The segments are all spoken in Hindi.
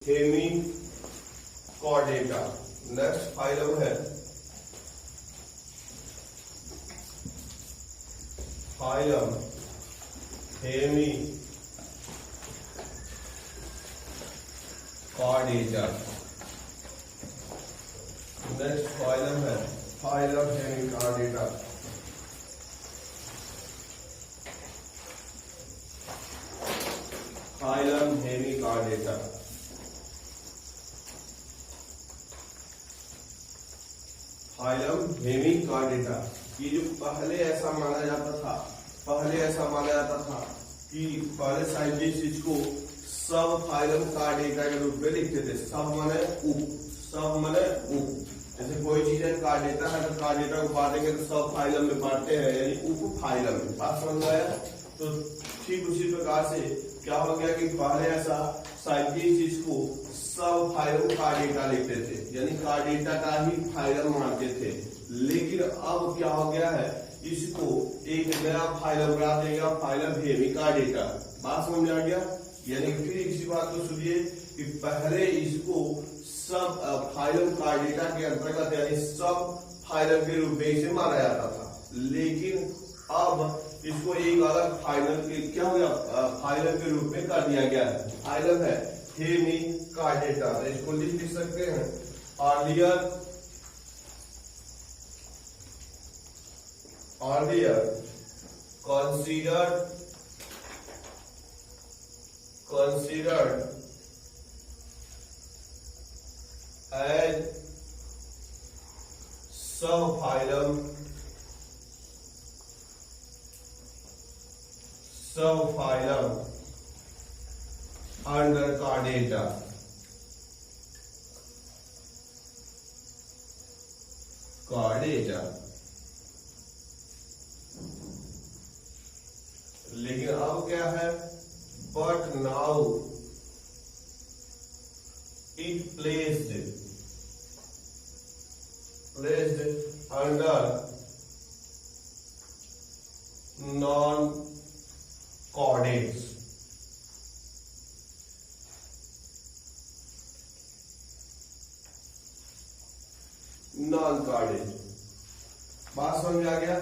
हेमिकॉर्डेटा। नेक्स्ट फाइलम है फाइलम हेमिकॉर्डेटा। नेक्स्ट फाइलम है phylum Hemichordata. Phylum Hemichordata. Phylum Hemichordata. ये जो पहले ऐसा माना जाता था कि पहले साइंटिस्ट इसको सब फाइलम कार्डेटा के रूप में लिखते थे। सब माने उप। जैसे कोई चीज है कार्डेटा है तो कार्डेटा को बांटेंगे तो सब फाइलम में बांटते हैं, यानी उप फाइलम में। बात समझ आया? तो ठीक उसी प्रकार से क्या हो गया कि पहले ऐसा साइंटिस्ट इसको सब फाइलम कार्डेटा लिखते थे, यानी कार्डेटा का ही फाइलम मानते थे। लेकिन अब क्या हो गया है, इसको एक नया फाइलम बना देगा, फाइलम हेमिकॉर्डेटा। बात समझ में आ गया? यानी फिर इसी बात को सुनिए कि पहले इसको सब फाइलम कार्डेटा के अंतर्गत यानी सब फाइलम के रूप में इसे माना जाता था। लेकिन अब इसको एक अलग फाइलम के क्या हो गया, फाइलम के रूप में कर दिया गया है। फाइलम है हेमिकॉर्डेटा। इसको लिख सकते हैं earlier considered as subphylum under Chordata। लेकिन अब क्या है, but now it placed under non chordates. बात समझ में आ गया?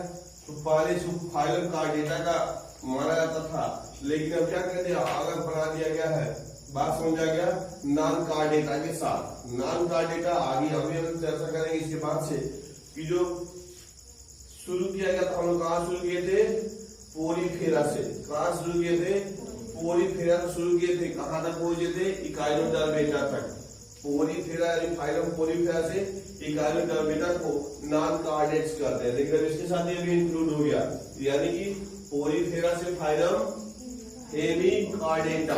तो पहले फाइलम कार्डेटा का माना जाता था, लेकिन अब क्या कहते हैं, अलग बना दिया गया है। बात समझ आ गया? नॉन कार्डेटा के साथ। नॉन कार्डेटा आगे अभी हम चर्चा करेंगे इसके बाद से कि जो शुरू किया गया था, हम लोग कहाँ शुरू किए थे, पोरीफेरा से। कहाँ शुरू किए थे, पोरीफेरा से शुरू किए थे। कहाँ तक पहुंचे थे, इकाइनोडर्मेटा तक। पोरीफेरा यानी फाइलम पोरीफेरा से इकाइनोडर्मेटा को नॉन कार्डेट्स कहते हैं। लेकिन इसके साथ ये भी इंक्लूड हो गया, यानी कि पोरीफेरा से फाइलम हेमिकॉर्डेटा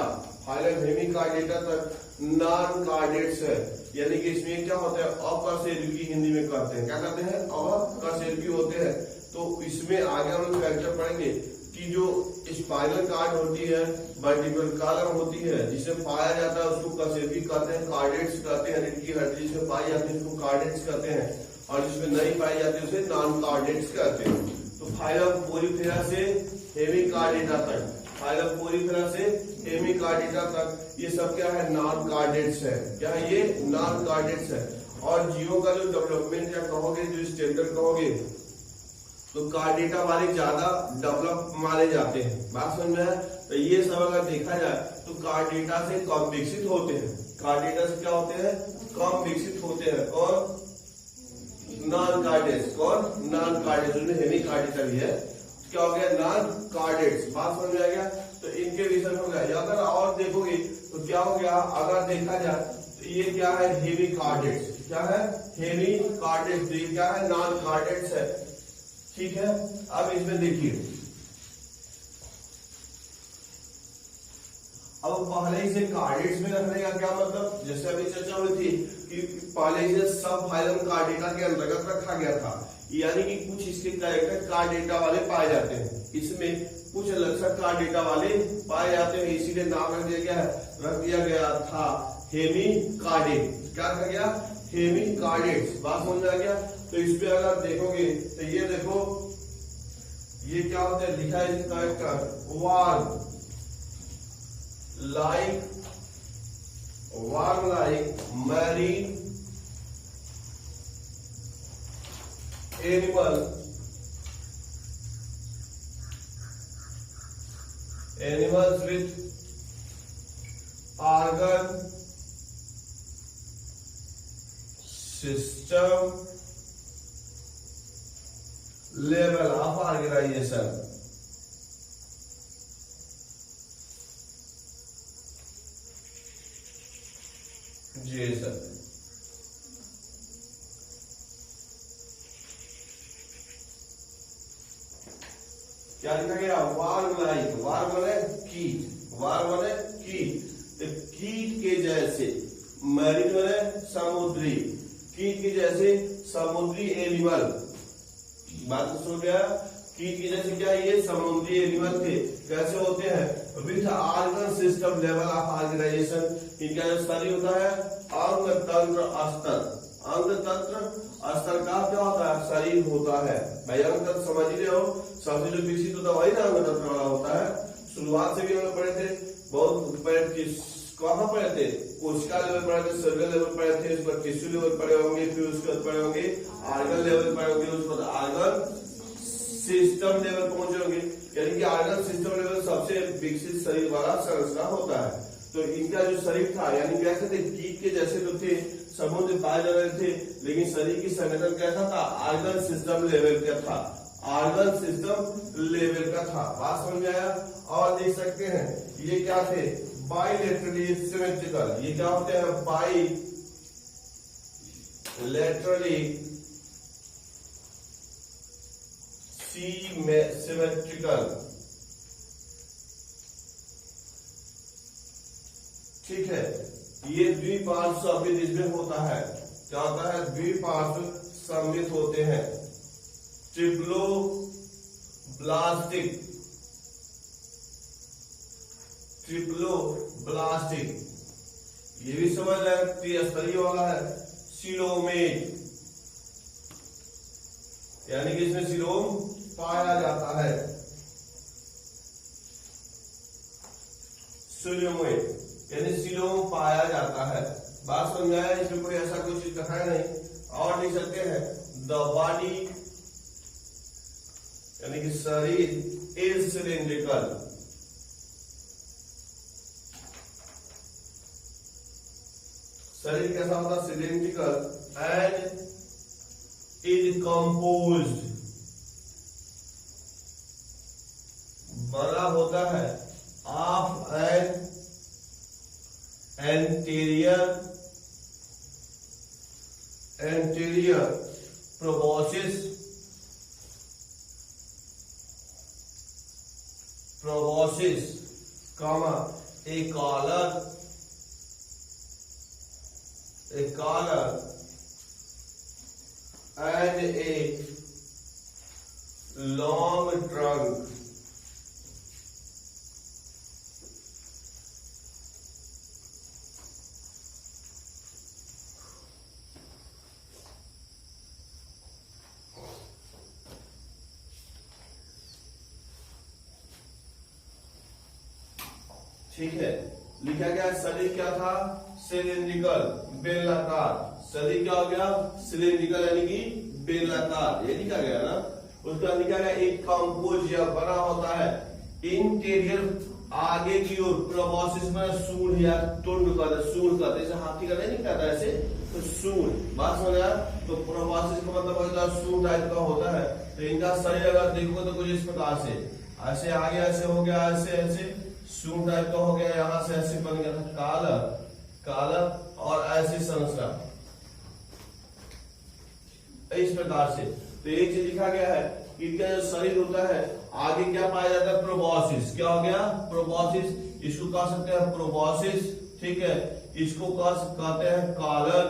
तक नॉन कार्डेट्स है। यानी कि इसमें क्या होता है, अकशेरुकी हिंदी में कहते हैं। क्या कहते हैं, अकशेरुकी होते हैं। तो इसमें आगे हम लोग फैक्टर पढ़ेंगे कि जो स्पाइनल कॉर्ड होती है, वर्टिब्रल कॉलम होती है, जिसे पाया जाता है उसको कशेरुकी कहते हैं, कार्डेट्स कहते हैं। रीढ़ की हड्डी जिसमें पाई जाती है उसको कार्डेट्स कहते हैं, और जिसमें नहीं पाई जाती उसे नॉन कार्डेट्स कहते हैं। तो फाइलम पोरीफेरा से हेमिकॉर्डेटा तक ये सब क्या है, नॉन कार्डेट्स है। क्या है ये, नॉन कार्डेट्स है। और जीवों का जो डेवलपमेंट क्या कहोगे, जो स्टैंडर्ड कहोगे, तो कार्डेटा वाले ज्यादा डेवलप माने जाते हैं। बात समझ में है? तो ये सब अगर देखा जाए तो कार्डेटा से कम विकसित होते हैं। कार्डेटा से क्या होते हैं, कम विकसित होते हैं। कौन, नॉन कार्डेट्स। उसमें हेमिकॉर्डेटा भी है। क्या हो गया, नॉन कार्डेट्स। बात समझ में आ गया? तो इनके विषय हो गया। अगर और देखोगे तो क्या हो गया, अगर देखा जाए तो ये क्या है, हेमिकॉर्डेट्स। क्या है, हेमिकॉर्डेट्स। ये क्या है, नॉन कार्डेट्स है। ठीक है, अब इसमें देखिए, अब पहले इसे कार्डेट्स में रखने का क्या मतलब, जैसे अभी चर्चा हुई थी कि पहले इसे सब फाइलम कार्डेटा के अंतर्गत रखा गया था। यानी कि कुछ इसके कैरेक्टर कार्डेटा वाले पाए जाते हैं, इसमें कुछ लक्षण कार्डेटा वाले पाए जाते हैं, इसीलिए नाम रख दिया गया था हेमिकॉर्डेट। क्या रखा गया, हेमिकॉर्डेट्स। बात समझ में आ गया? तो इस पे अगर देखोगे तो ये देखो, ये क्या होता है, लिखा है इसका कैरेक्टर, वाल worm like marine animals with organ system level of organization. जी सर, क्या लिखा गया? वार्म लाइक, वार्म माने कीट, वार्म माने कीट, तो कीट के जैसे, मैरीन माने समुद्री, कीट के जैसे समुद्री एनिमल। बात तो सुन गया? कीट के जैसे क्या ये समुद्री एनिमल थे, कैसे होते हैं? With organ system level of organisation, इनका जो शरीर होता है अंग तंत्र स्तर, अंग तंत्र स्तर का क्या होता है? शरीर होता है। भाई अंग तंत्र समझ ही रहे हो, सबसे जो विकसित होता है वही ना अंग तंत्र वाला होता है। शुरुआत से भी हम लोग पढ़े थे, बहुत कहाँ पढ़े थे? कोशिका लेवल पढ़े थे, सेलुलर लेवल पढ़े थे, उसके बाद टिश्यू लेवल पढ़े होंगे, फिर उसके बाद पढ़े होंगे ऑर्गन लेवल पढ़े होंगे, उसके बाद ऑर्गन सिस्टम लेवल पहुंचे होंगे। यानी कि ऑर्गन सिस्टम लेवल सबसे विकसित शरीर वाला संरचना होता है। तो इनका जो शरीर था, यानी कैसे थे? कीट के जैसे तो थे, समुद्र पाए जा रहे थे, लेकिन शरीर की संगठन कैसा था? ऑर्गन सिस्टम लेवल का था, ऑर्गन सिस्टम लेवल का था। बात समझ में आया? और देख सकते हैं ये क्या थे? बाइलेटरली सिमेट्रिकल, ये क्या होते हैं? बाइलेटरली सिमेट्रिकल, ठीक है। ये द्विपार्श्व सममित इसमें होता है, क्या होता है? द्विपार्श्व सममित होते हैं। ट्रिप्लोब्लास्टिक, ट्रिप्लोब्लास्टिक, ये भी समझ रहे हैं, त्रिस्तरीय वाला है। सिलोमेट, यानी कि इसमें सिलोम पाया जाता है। सिलोमेट यानी सिलोम पाया जाता है। बात समझ में आया? इसमें कोई ऐसा कोई चीज दिखाया नहीं। और लिख सकते हैं द बॉडी, यानी कि शरीर इज सिलिंड्रिकल, शरीर कैसा होता है? सिलिंड्रिकल एंड इज कंपोज्ड, बना होता है of an anterior proboscis, comma a collar and a long trunk. ठीक है, लिखा गया शरीर क्या था? सिलिंड्रिकल, बेलनाकार। शरीर क्या हो गया? सिलिंड्रिकल यानी कि बेलनाकार, ये लिखा गया ना। उसका लिखा गया एक कंपोज या बना होता है इंटीरियर, आगे की ओर, प्रोबॉसिस में सूंड या तुंड का, सूंड का, जैसे हाथी का नहीं कहता ऐसे, तो सूंड। बात समझ आया? तो प्रोबॉसिस का मतलब होता है सूंड टाइप का होता है। तो इनका शरीर अगर देखो तो कुछ इस प्रकार से, ऐसे आगे ऐसे हो गया, ऐसे ऐसे सूंड टाइप का हो गया, यहां से ऐसे बन गया था काला काला, और ऐसी संरचना इस प्रकार से। तो एक चीज लिखा गया है, इनका जो शरीर होता है आगे क्या पाया जाता है? प्रोबॉसिस। क्या हो गया? प्रोबॉसिस। इसको कह सकते हैं प्रोबॉसिस, ठीक है। इसको कहते हैं कॉलर,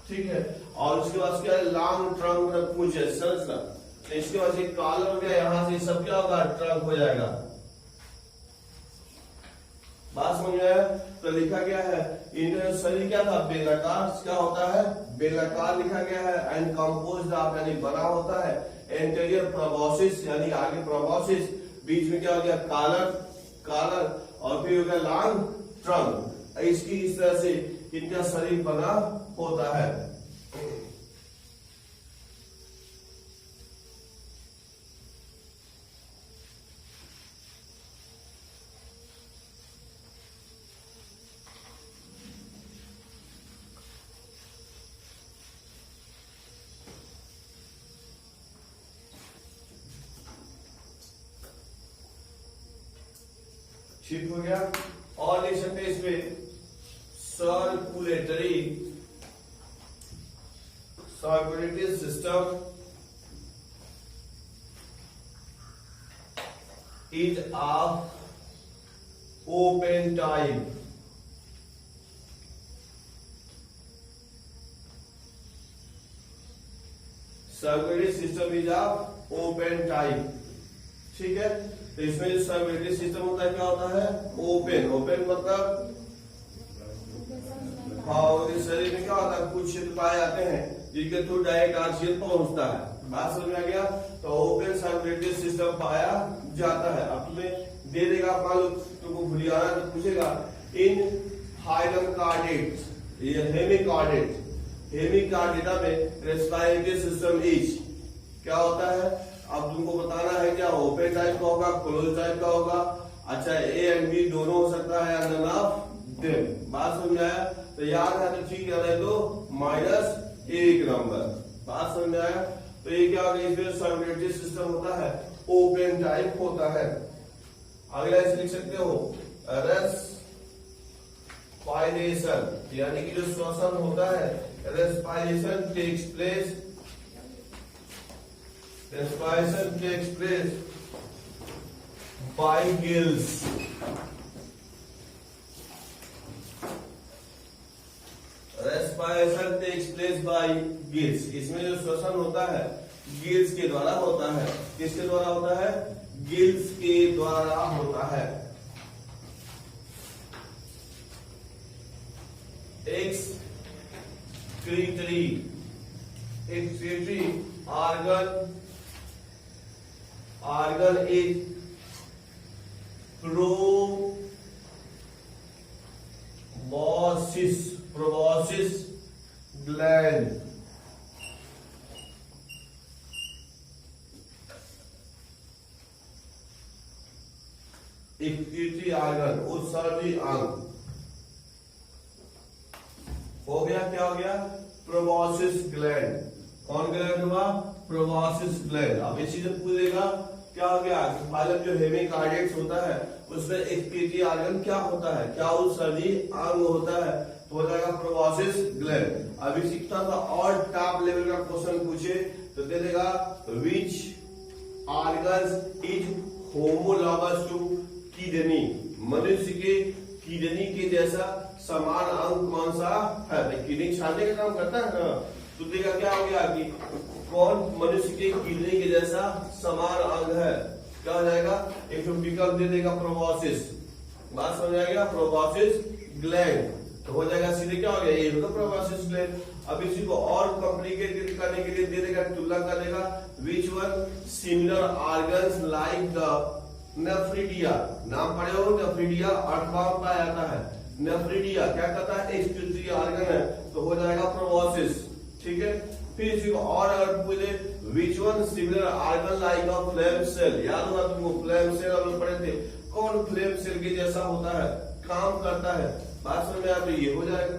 ठीक है। और उसके बाद क्या है? लॉन्ग ट्रंक पूछ है संरचना। तो इसके बाद ये कॉलर हो गया, यहां से सब क्या होगा? ट्रंक हो जाएगा। बात समझ में आया? तो लिखा गया है इनका शरीर क्या था? बेलनाकार। क्या होता है? बेलनाकार लिखा गया है। एंड कंपोज्ड ऑफ, यानी बना होता है एंटीरियर प्रोबॉसिस, यानी आगे प्रोबॉसिस, बीच में क्या हो गया? कॉलर, कॉलर, और फिर हो गया लॉन्ग ट्रंक। इसकी इस तरह से इनका शरीर बना होता है। ठीक हो गया। और लिख सकते हैं इसमें circulatory system is of open type. Circulatory system is of open type. ठीक है, तो इसमें जो सर्कुलेटरी सिस्टम होता है क्या होता है? ओपन। ओपन मतलब हाँ, शरीर में क्या होता है, कुछ क्षेत्र पाए जाते हैं जिनके थ्रू डायरेक्ट ऑक्सीजन पहुंचता है। बात समझ में आ गया? तो ओपन सर्कुलेटरी सिस्टम पाया जाता है। अब तुम्हें दे देगा, मान लो तुमको भूलियाना तो पूछेगा इन फाइलम कार्डेट, ये हेमिकार्डेट, हेमिकार्डेटा में रेस्पिरेटरी सिस्टम इज क्या होता है? अब तुमको बताना है क्या ओपन टाइप का होगा, क्लोज टाइप का होगा। अच्छा, ए एंड बी दोनों हो सकता है, नन ऑफ देम। बात समझ में आया? तो याद है तो ठीक है, तो -1 नंबर। बात समझ में आया? तो ये क्या होगा, इसमें सर्कुलेटरी सिस्टम होता है ओपन टाइप होता है। अगला ऐसे लिख सकते हो रेस्पिरेशन, यानी कि जो श्वसन होता है, respiration takes place, respiration takes place by gills। respiration takes place by gills। इसमें जो श्वसन होता है गिल्स के द्वारा होता है। किसके द्वारा होता है? गिल्स के द्वारा होता है। Excretory organ is proboscis gland। Excretory organ, उत्सर्जी अंग हो गया। क्या हो गया? प्रोबॉसिस ग्लैंड। कौन ग्लैंड हुआ? प्रोबॉसिस ग्लैंड। अब इसी से पूछेगा क्या हो गया, फाइलम जो हेमिकार्डेट्स होता है उसमें एक्सक्रीटरी ऑर्गन क्या होता है, क्या उत्सर्जी अंग होता है? तो हो जाएगा प्रोबॉसिस ग्लैंड। अभी सीखता था और टॉप लेवल का क्वेश्चन पूछे तो दे देगा which organs is homologous to kidney. मनुष्य के किडनी के जैसा समान अंग कौन सा है? किडनी छानने का काम करता है ना। तो देखा क्या हो गया कि कौन मनुष्य के किडनी के जैसा समान अंग है? क्या हो जाएगा? एक विकल्प दे देगा प्रोबॉसिस। बात समझ आएगा? प्रोबॉसिस ग्लैंड। तो हो जाएगा सीधे क्या हो गया, ये होगा प्रोबॉसिस ग्लैंड। अब इसी को और कॉम्प्लिकेटेड करने के लिए दे देगा, तुलना कर देगा विच one similar organs like the nephridia. नाम पढ़े हो नेफ्रिडिया, अर्थवाम पाया जाता है। नेफ्रिडिया क्या कहता है? एक्सक्रीटरी ऑर्गन है, तो हो जाएगा प्रोबॉसिस। ठीक है, फिर इसी को और अगर पूछे which one similar organ like a flame cell. याद होगा तुमको फ्लेम सेल हम लोग पढ़े थे, कौन फ्लेम सेल के जैसा होता है, काम करता है? बात समझ में आया? तो ये हो जाएगा।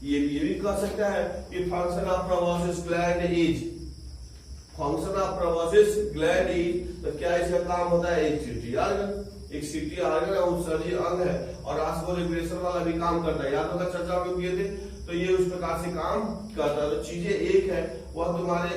ये भी कह सकता है कि function of proboscis gland is, function of proboscis gland is, तो क्या इसका काम होता है? Excretory organ. एक्सक्रीटरी ऑर्गन है, उत्सर्जी अंग है और ऑस्मोलिब्रेशन वाला भी काम करता है। याद होगा चर्चा में किए थे। तो ये उस प्रकार से काम करता है। तो चीजें एक है, वह तुम्हारे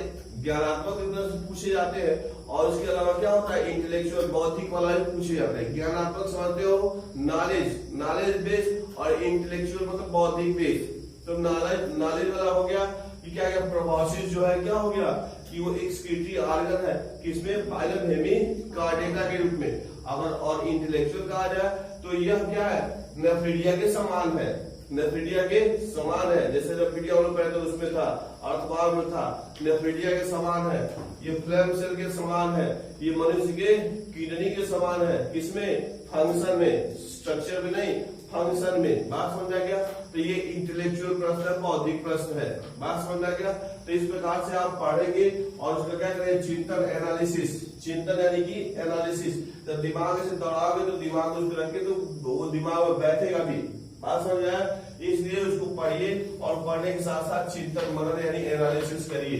ज्ञानात्मक तरह से पूछे जाते हैं और उसके अलावा क्या होता है, इंटेलेक्चुअल बौद्धिक वाला भी पूछे जाते हैं। ज्ञानात्मक समझते हो, नॉलेज बेस, और इंटेलेक्चुअल मतलब बौद्धिक बेस। तो नॉलेज वाला हो गया कि क्या क्या प्रोबॉसिस जो है क्या हो गया कि वो एक्सक्रीटरी ऑर्गन है, किसमें? फाइलम हेमिकार्डेटा के रूप में। अगर और इंटेलेक्चुअल कहा जाए तो यह क्या है? नेफ्रिडिया के समान है, नेफ्रिडिया के समान है। जैसे नेफ्रिडिया हम लोग पहले तो उसमें था, अर्थवाम में था, नेफ्रिडिया के समान है। ये फ्लेम सेल के समान है, ये मनुष्य के किडनी के समान है। किसमें? फंक्शन में, स्ट्रक्चर में नहीं, फंक्शन में। बात समझ आ गया? तो ये इंटेलेक्चुअल प्रश्न है, बौद्धिक प्रश्न है। बात समझ आ गया? तो इस प्रकार से आप पढ़ेंगे और उसका क्या करेंगे, चिंतन एनालिसिस। चिंतन यानी कि एनालिसिस, जब दिमाग से दौड़ाओगे तो दिमाग उस पर रख के तो वो दिमाग में बैठेगा भी। बात समझ आया? इसलिए उसको पढ़िए और पढ़ने के साथ साथ चिंतन मनन यानी एनालिसिस करिए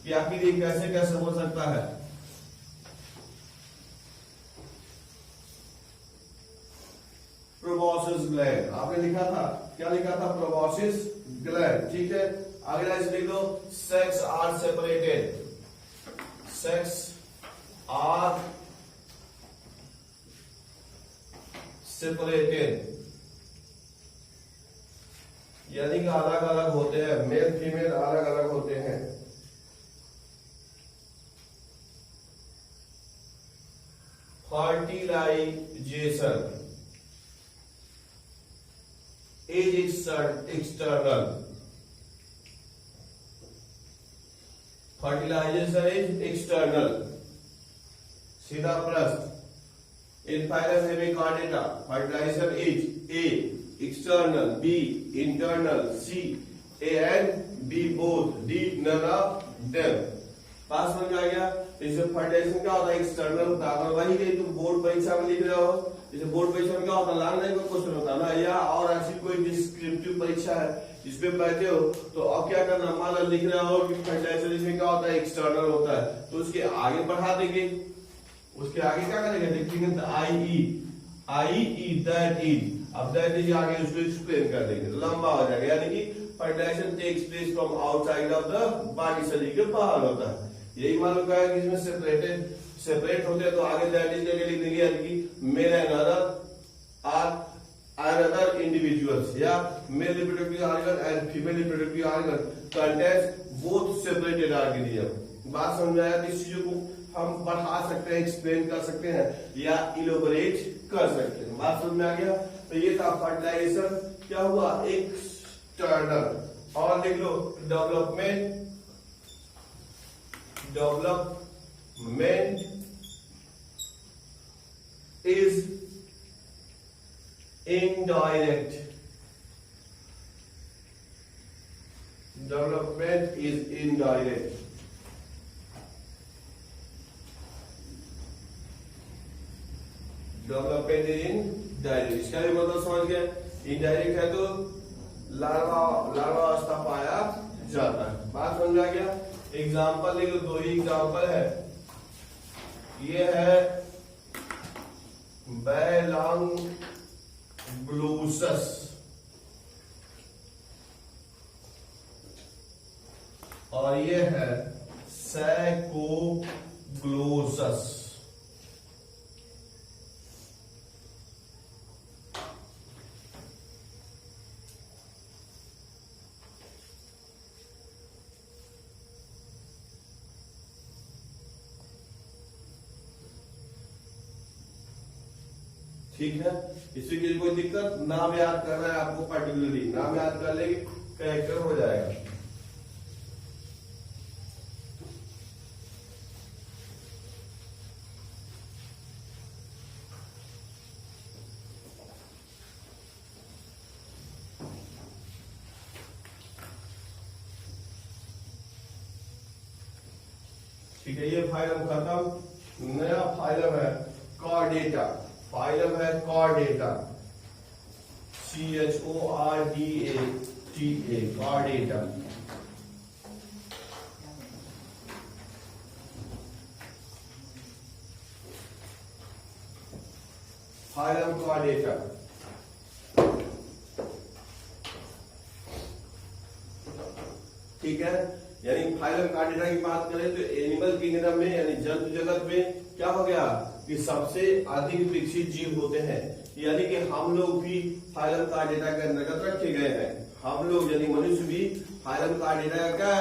कि आखिर ये कैसे कैसे हो सकता है। प्रोबॉसिस ग्लैंड आपने लिखा था, क्या लिखा था? Proboscis gland. ठीक है, अगला इसे लिख दो, sex are separated. Sex are separated यानी कि अलग अलग होते हैं, मेल फीमेल अलग अलग होते हैं। Fertilisation is external. Fertilisation is external. सीधा प्रश्न, in phylum Hemichordata fertilisation is A external, B internal, C A and B both, D none of them। पास समझ में आ गया? जैसे फर्टिलाइजेशन क्या होता है? एक्सटर्नल होता है। वही कहीं तुम बोर्ड परीक्षा में लिख रहे हो, जैसे बोर्ड परीक्षा में क्या होता है, लॉन्ग लाइन का क्वेश्चन होता है ना, या और ऐसी कोई डिस्क्रिप्टिव परीक्षा है जिसपे बैठे हो तो अब क्या करना, मान लो लिख रहे हो कि फर्टिलाइजेशन इसमें क्या होता है, एक्सटर्नल होता है, तो उसके आगे बढ़ा देंगे। उसके आगे क्या करेंगे, देखेंगे I-E दैट इज। अब दैट इज आगे उसको एक्सप्लेन कर देंगे, लंबा हो जाएगा। यानी कि fertilisation takes place from outside of the body, शरीर के बाहर होता है। यही मालूम है कि इसमें सेपरेट होते हैं तो आगे दैट इज करके लिख देंगे, यानी कि मेल एंड अदर इंडिविजुअल्स, या male reproductive organ and female reproductive organ contains both separated organism. बात समझ आया? तो इस चीजों को हम बढ़ा सकते हैं, एक्सप्लेन कर सकते हैं या इलोबरेट कर सकते हैं। बात समझ में आ गया? तो ये था फर्टिलाइजेशन क्या हुआ, एक्सटर्नल। और लिख लो development is indirect. Development is indirect. Development indirect, इसका भी मतलब समझ गए। इनडायरेक्ट है तो लार्वावस्था पाया जाता है। बात समझ आ गया? एग्जाम्पल लिख लो, दो ही एग्जाम्पल है। ये है बैलॉन्गुलोसस और ये है सैकोग्लोसस। ठीक है, इसी के लिए कोई दिक्कत, नाम याद करना है आपको, पर्टिकुलरली नाम याद कर लेंगे, कैरेक्टर हो जाएगा। ठीक है, ये फाइलम खत्म। नया फाइलम है कॉर्डेटा। फाइलम है Chordata, CHORDATA, Chordata. Phylum Chordata. ठीक है, यानी फाइलम कॉर्डेटा की बात करें तो एनिमल किंगडम में यानी जंतु जगत में क्या हो गया कि सबसे अधिक विकसित जीव होते हैं, यानी कि हम लोग भी फाइलम कॉर्डेटा के अंतर्गत रखे गए हैं। हम लोग यानी मनुष्य भी फाइलम कॉर्डेटा का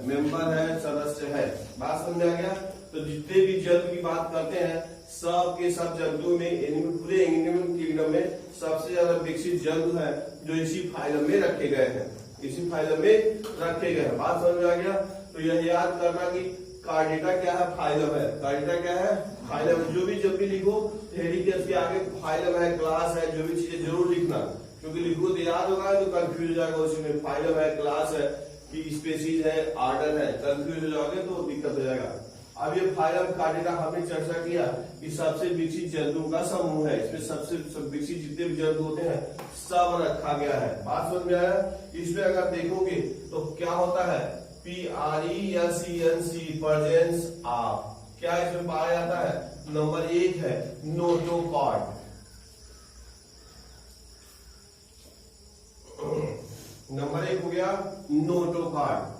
मेंबर है, सदस्य है। बात समझ आ गया? तो जितने भी जंतु की बात करते हैं सब के सब जंतु में, पूरे एनिमल किंगडम में सबसे ज्यादा विकसित जंतु है जो इसी फाइलम में रखे गए हैं, इसी फाइलम में रखे गए हैं। बात समझ आ गया? तो यह याद करना कि कॉर्डेटा क्या है, फाइलम है। कॉर्डेटा क्या है, फाइलम। जो भी जब भी लिखो हेडिंग के उसके आगे फाइलम है, क्लास है, जो भी चीजें जरूर लिखना। क्योंकि लिखो तो याद होगा तो कंफ्यूज हो जाएगा, उसमें फाइलम है, क्लास है कि स्पीशीज है, आर्डर है, कंफ्यूज हो जाओगे तो दिक्कत हो जाएगा। अब ये फाइलम कार्डिटा हमने चर्चा किया कि सबसे विकसित जंतुओं का समूह है, इसमें सबसे विकसित जितने भी जंतु होते हैं सब रखा गया है। बात समझ में आया? इसमें अगर देखोगे तो क्या होता है, PRESENC प्रेजेंस ऑफ, क्या इसमें पाया जाता है? नंबर 1 है नोटोकॉर्ड, नंबर 1 हो गया नोटोकॉर्ड,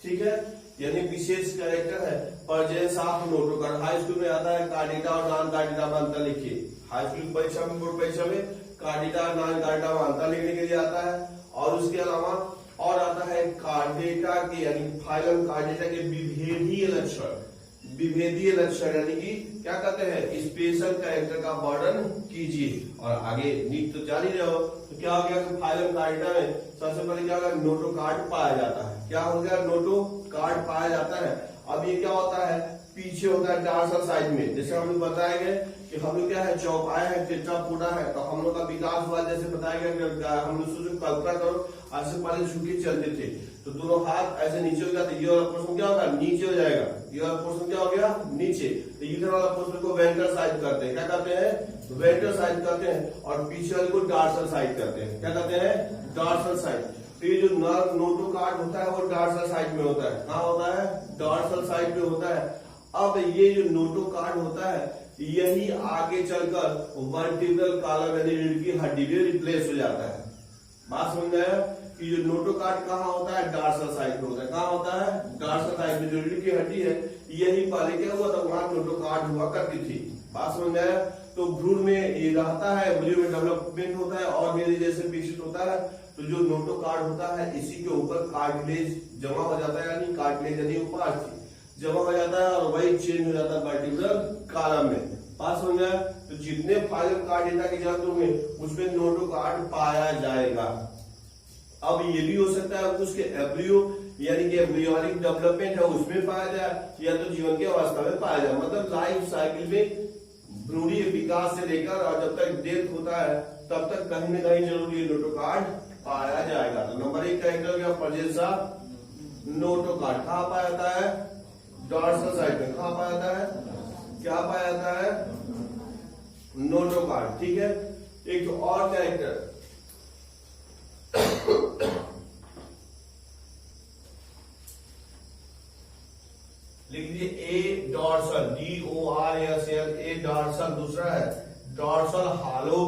ठीक है, यानी विशेष कैरेक्टर है presence of notochord. High school में आता है कार्डिटा और नॉन कार्डिटा में अंतर लिखिए, हाई स्कूल परीक्षा में, बोर्ड परीक्षा में कार्डिटा और नॉन कार्डिटा में अंतर लिखने के लिए आता है। और उसके अलावा और आता है कार्डिटा के यानी फाइलम कार्डिटा के विभेदीय लक्षण, विभेदीय लक्षण यानी कि क्या कहते हैं, स्पेशल कैरेक्टर का वर्णन कीजिए। और आगे नीट तो जारी रहो, तो क्या हो गया कि फाइलम कार्डिटा में सबसे पहले क्या होगा, नोटोकॉर्ड पाया जाता है। क्या हो गया, नोटोकॉर्ड पाया जाता है। अब ये क्या होता है, पीछे होता है डॉर्सल साइड में, जैसे हम लोग बताएंगे कि हम लोग क्या है, चौपाया है, टेट्रापोडा है, तो हम लोग का विकास हुआ जैसे बताया गया, हम लोग सोचो कल्पना करो आज से पहले झुके चलते थे तो दोनों हाथ ऐसे नीचे हो जाते, ये वाला पोर्शन क्या होगा, नीचे हो जाएगा, ये वाला पोर्शन क्या हो गया, नीचे। तो इधर वाला पोर्शन को वेंट्रल साइड करते हैं, क्या कहते हैं, वेंट्रल साइड करते हैं, और पीछे वाले को डॉर्सल साइड करते हैं, क्या कहते हैं, डॉर्सल साइड। तो ये जो नोटोकॉर्ड होता है वो डॉर्सल साइड में होता है, कहाँ होता है, डॉर्सल साइड में होता है। अब ये जो नोटोकॉर्ड होता है यही आगे चलकर वर्टिब्रल कॉलम यानी रीढ़ की हड्डी में रिप्लेस हो जाता है। बात समझ में आया कि जो नोटोकॉर्ड कहाँ होता है, डॉर्सल साइड में होता है, कहाँ होता है, डॉर्सल साइड में, जो रीढ़ की हड्डी है यही पहले क्या हुआ था, वहां नोटोकॉर्ड हुआ करती थी। बात समझ में आया? तो भ्रूण में ये रहता है, एम्ब्रियो में डेवलपमेंट होता है और मेरे जैसे विकसित होता है, तो जो नोटोकॉर्ड होता है इसी के ऊपर कार्टिलेज जमा हो जाता है, यानी कार्टिलेज यानी उपास्थि जमा हो जाता है और वही चेंज हो जाता है वर्टिब्रल कॉलम में। बात समझ में आया? तो जितने फाइलम कार्डिटा के जंतु होंगे उसमें नोटोकॉर्ड पाया जाएगा। अब ये भी हो सकता है उसके एम्ब्रियो यानी कि एम्ब्रियोनिक डेवलपमेंट है उसमें पाया जाए, या तो जीवन के अवस्था में पाया जाए, मतलब लाइफ साइकिल में भ्रूणीय विकास से लेकर और जब तक डेथ होता है तब तक कहीं न कहीं जरूर ये नोटोकॉर्ड पाया जाएगा। तो नंबर 1 कैरेक्टर क्या, प्रेजेंस ऑफ नोटोकॉर्ड। कहाँ पाया जाता है, डॉर्सल साइड में। कहाँ पाया जाता है, क्या पाया जाता है, नोटोकॉर्ड, ठीक है। एक तो और कैरेक्टर लिख लीजिए, ए डॉर्सल, DORSL, ए डॉर्सल। दूसरा है dorsal hello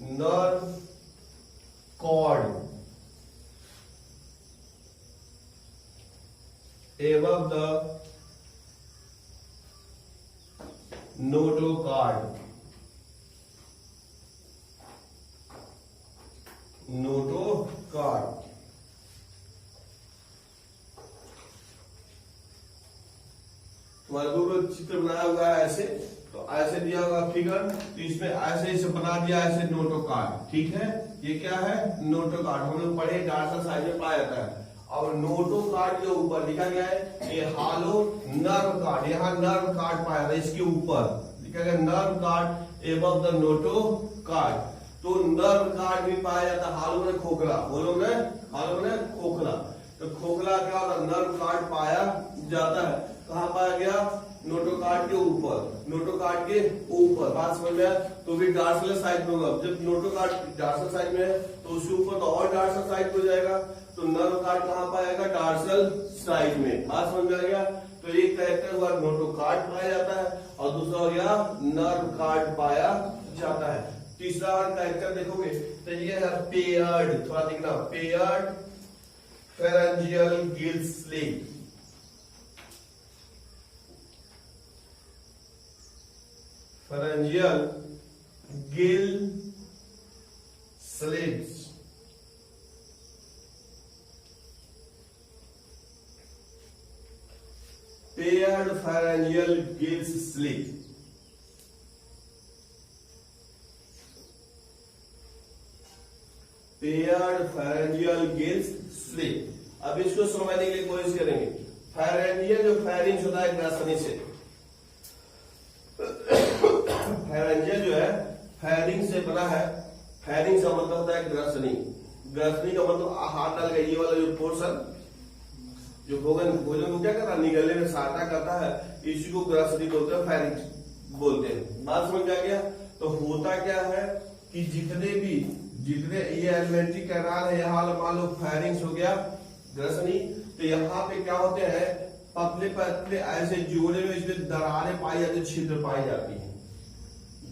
nerve cord above the notochord, notochord. तुम्हारे को चित्र बनाया हुआ है ऐसे, तो ऐसे दिया हुआ फिगर, तो इसमें ऐसे इसे बना दिया ऐसे नोटोकॉर्ड, ठीक है। ये क्या है, नोटोकॉर्ड, हम लोग पढ़े डॉर्सल साइड में पाया जाता है। और नोटोकॉर्ड के ऊपर लिखा गया है ये हालो नर्व कार्ड, यहाँ नर्व कार्ड पाया था, इसके ऊपर लिखा गया nerve card above the notochord. तो नर्व कार्ड भी पाया जाता है, हालो में खोखला, बोलो ने हालो में खोखला। तो खोखला क्या होता है, नर्व कार्ड पाया जाता है। कहाँ पाया गया, नोटोकॉर्ड के ऊपर, नोटोकॉर्ड के ऊपर। बात समझ में आया? तो भी डॉर्सल साइड में होगा, जब नोटोकॉर्ड डॉर्सल साइड में है तो उसके ऊपर तो और डॉर्सल साइड हो जाएगा। तो नर्व कार्ड कहाँ पाएगा, डॉर्सल साइड में। बात समझ में आ गया? तो एक कैरेक्टर हुआ नोटोकॉर्ड पाया जाता है और दूसरा हो गया नर्व कार्ड पाया जाता है। तीसरा कैरेक्टर देखोगे तो ये है पेयर्ड, थोड़ा देखना, paired pharyngeal Gill slit. Pharyngeal gill slits, paired pharyngeal Gill slit. Paired pharyngeal Gill slit. अब इसको समझने के लिए कोशिश करेंगे। फेरेंजियल जो फेरिंग्स होता है ग्रासनी से, फेरिंग से बना है। फेरिंग का मतलब होता है ग्रसनी। ग्रसनी का मतलब हाथ डाल के ये वाला जो पोर्शन जो भोजन को क्या करता है, निगलने में सहायता करता है, इसी को ग्रसनी बोलते हैं, फेरिंग बोलते हैं। बात समझ आ गया। तो होता क्या है कि जितने ये एलिमेंट्री कैनाल है, यहाँ मान लो फेरिंग्स हो गया, ग्रसनी, तो यहाँ पे क्या होते हैं, पतले पतले ऐसे जोड़े में इसमें दरारें पाई जाती है, छिद्र पाई जाती है,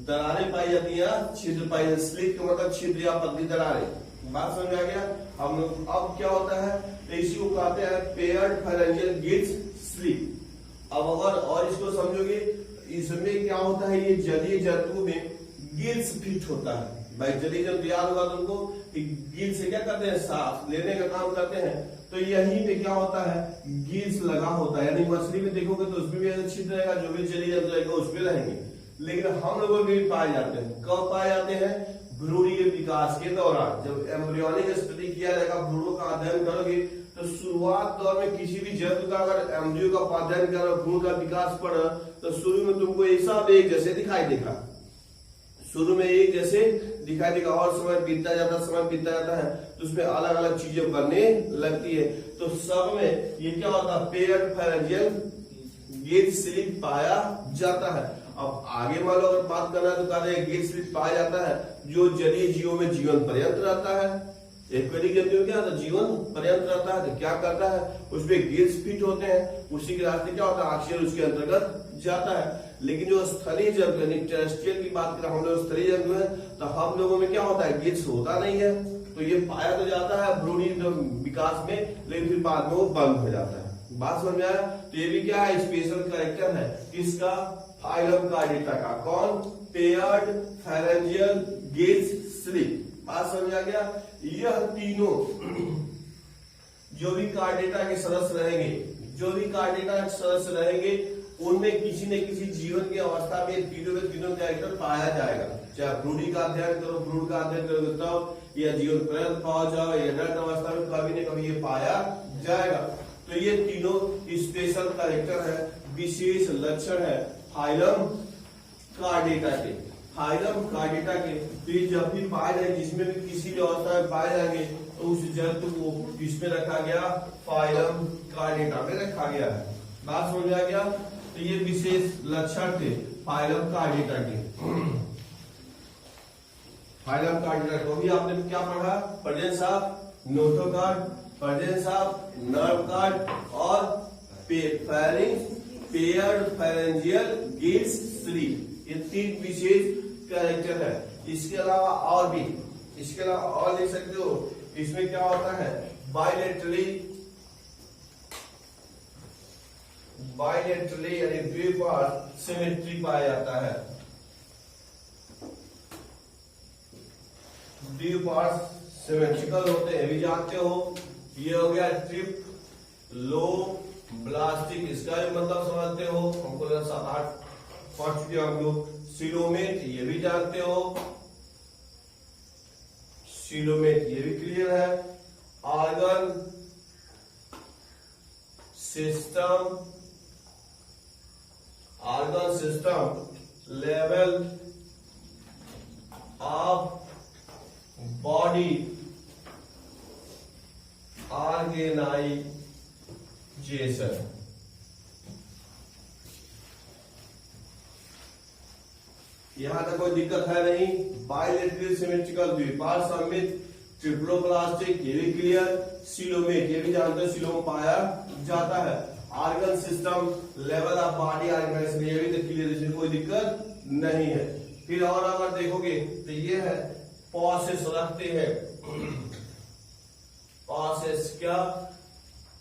दरारें पाई जाती है, छिद्र पाई जाती है। स्लिट का मतलब छिद्र या पतली दरारें। बात समझ आ गया। हम लोग अब क्या होता है, तो इसी को कहते हैं पेयर्ड फेरेंजियल गिल्स स्लिट। अब अगर और इसको समझोगे, इसमें क्या होता है, ये जलीय जंतु में गिल्स फिट होता है। भाई जलीय जंतु याद होगा तुमको, गिल्स से क्या करते हैं, सांस लेने का काम करते हैं। तो यहीं पे क्या होता है, गिल्स लगा होता है। यानी मछली में देखोगे तो उसमें भी ऐसा छिद्र रहेगा, जो भी जलीय जंतु रहेगा उसमें रहेंगे। लेकिन हम लोगों में भी पाए जाते हैं। कब पाए जाते हैं, भ्रूणीय विकास के दौरान। जब एम्ब्रियोनिक स्टडी किया जाएगा, भ्रूणों का अध्ययन करोगे, तो शुरुआत दौर में किसी भी जंतु का अगर एम्ब्रियो का अध्ययन करो, भ्रूण का विकास पढ़ा, तो शुरू में तुमको ऐसा एक जैसे दिखाई देगा, शुरू में एक जैसे दिखाई देगा, और समय बीतता जाता है, तो उसमें अलग अलग चीजें बनने लगती है। तो सब में ये क्या होता है, पेयर्ड फेरेंजियल गिल्स स्लिट पाया जाता है। अब आगे मान लो अगर बात करना है तो कहते हैं गिल्स स्लिट पाया जाता है जो जलीय जीवों में जीवन पर्यंत रहता है। एक्वेटिक जंतु में क्या होता है, जीवन पर्यंत रहता है। तो क्या करता है, उसमें गिल्स फिट होते हैं, उसी के रास्ते क्या होता है, ऑक्सीजन उसके अंतर्गत जाता है। लेकिन जो स्थलीय जंतु यानी टेरेस्ट्रियल की बात करें, हम लोग स्थलीय जंतु है, तो हम लोगों में क्या होता है, गिल्स होता नहीं है। तो ये पाया तो जाता है भ्रूणीय विकास में, लेकिन फिर बाद में वो बंद हो जाता है। बात समझ में आया। तो ये भी क्या है, स्पेशल कैरेक्टर है किसका, फाइलम कार्डेटा का। कौन, पेयर्ड फेरेंजियल गिल्स स्लिट। बात समझ आ गया। यह तीनों जो भी कार्डेटा के सदस्य रहेंगे, उनमें किसी न किसी जीवन की अवस्था में तीनों कैरेक्टर पाया जाएगा। चाहे भ्रूणी का अध्ययन करो, भ्रूण का अध्ययन करोगे तब, या जीवन पर्यंत पाओ जाओ, या एडल्ट अवस्था में कभी न कभी ये पाया जाएगा। तो ये तीनों स्पेशल कैरेक्टर है, विशेष लक्षण है फाइलम कार्डेटा के। फाइलम कार्डेटा के तो जब भी पाए जाए, जिसमें भी किसी भी अवस्था में पाए जाएंगे, तो उस जंतु को किसमें रखा गया, फाइलम कार्डेटा में रखा गया है। बात समझ आ गया। तो ये विशेष लक्षण थे फाइलम कार्डेटा के। फाइलम कार्डेटा को भी आपने क्या पढ़ा, presence of notochord, presence of nerve cord और पेयर्ड फेरेंजियल गिल्स स्लिट। ये तीन विशेष कैरेक्टर है। इसके अलावा और लिख सकते हो। इसमें क्या होता है, बाइलेटरली यानी द्विपार्श्व सिमेट्री पाया जाता है। द्विपार्श्व सिमेट्रिकल होते हैं, भी जानते हो। ये हो गया ट्रिप लो ब्लास्टिक, इसका भी मतलब समझते हो, हमको 7-8 पढ़ चुके हम लोग। सिलोमेट ये भी जानते हो, सिलोमेट ये भी क्लियर है। Organ system level of body organisation. यहां तक कोई दिक्कत है नहीं। बाइलेटरल सिमेट्रिकल द्विपार्श्व सममित, ट्रिप्लोप्लास्टिक ये भी क्लियर। सिलोमेट ये भी जानते हो, सिलोम पाया जाता है। Organ system level of body organisation ये भी तो क्लियर, इसमें कोई दिक्कत नहीं है। फिर और अगर देखोगे तो ये है पॉसेस रखते हैं। पॉसेस क्या,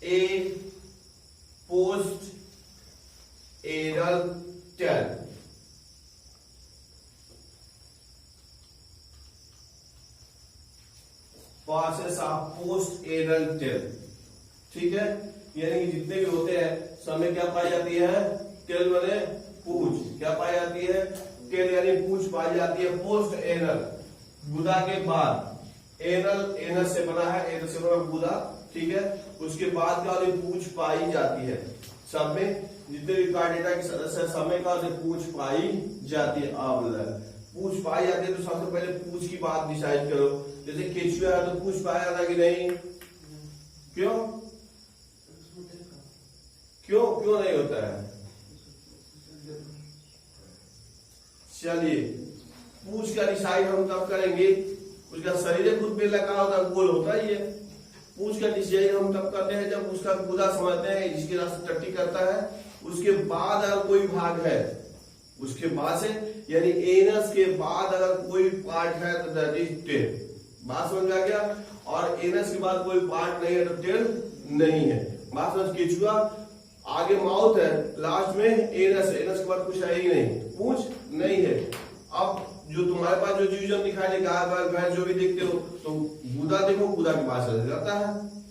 a post anal tail. Possess of post anal tail, ठीक है। यानी कि जितने भी होते हैं सब में क्या पाई जाती है, टेल वाले पूंछ। क्या पाई जाती है, टेल यानी पूंछ पाई जाती है। पोस्ट एरल गुदा के बाद, एनल से बना है, एनल से बना गुदा, ठीक है। उसके बाद क्या होती है, पूंछ पाई जाती है। सब में जितने भी कार्डेटा के सदस्य सब में क्या होते, पूंछ पाई जाती है। पूछ पाई जाती है तो सबसे पहले पूछ की बात डिसाइड करो। जैसे केचुआ है तो पूछ पाया जाता कि नहीं, क्यों क्यों क्यों नहीं होता है? चलिए, पूछ का डिसाइड हम तब करेंगे, उसका शरीर खुद पे लगा होता है, गोल होता ही है। पूछ का डिसाइड हम तब करते हैं जब उसका गुदा समझते हैं जिसके रास्ते टट्टी करता है, उसके बाद अगर कोई भाग है, उसके बाद से यानी एनस के बाद अगर कोई पार्ट है तो दैट इज टेल। बात समझ में आ गया? और एनस के बाद कोई पार्ट नहीं है तो टेल नहीं है। बात समझ? केचुआ आगे माउथ है, लास्ट में एनस है, एनस के बाद कुछ है ही नहीं, पूछ नहीं है। अब जो तुम्हारे पास जो चीज दिखाई दे, गाय बैल भैंस जो भी देखते हो तो गुदा देखो, गुदा के पास रहता है,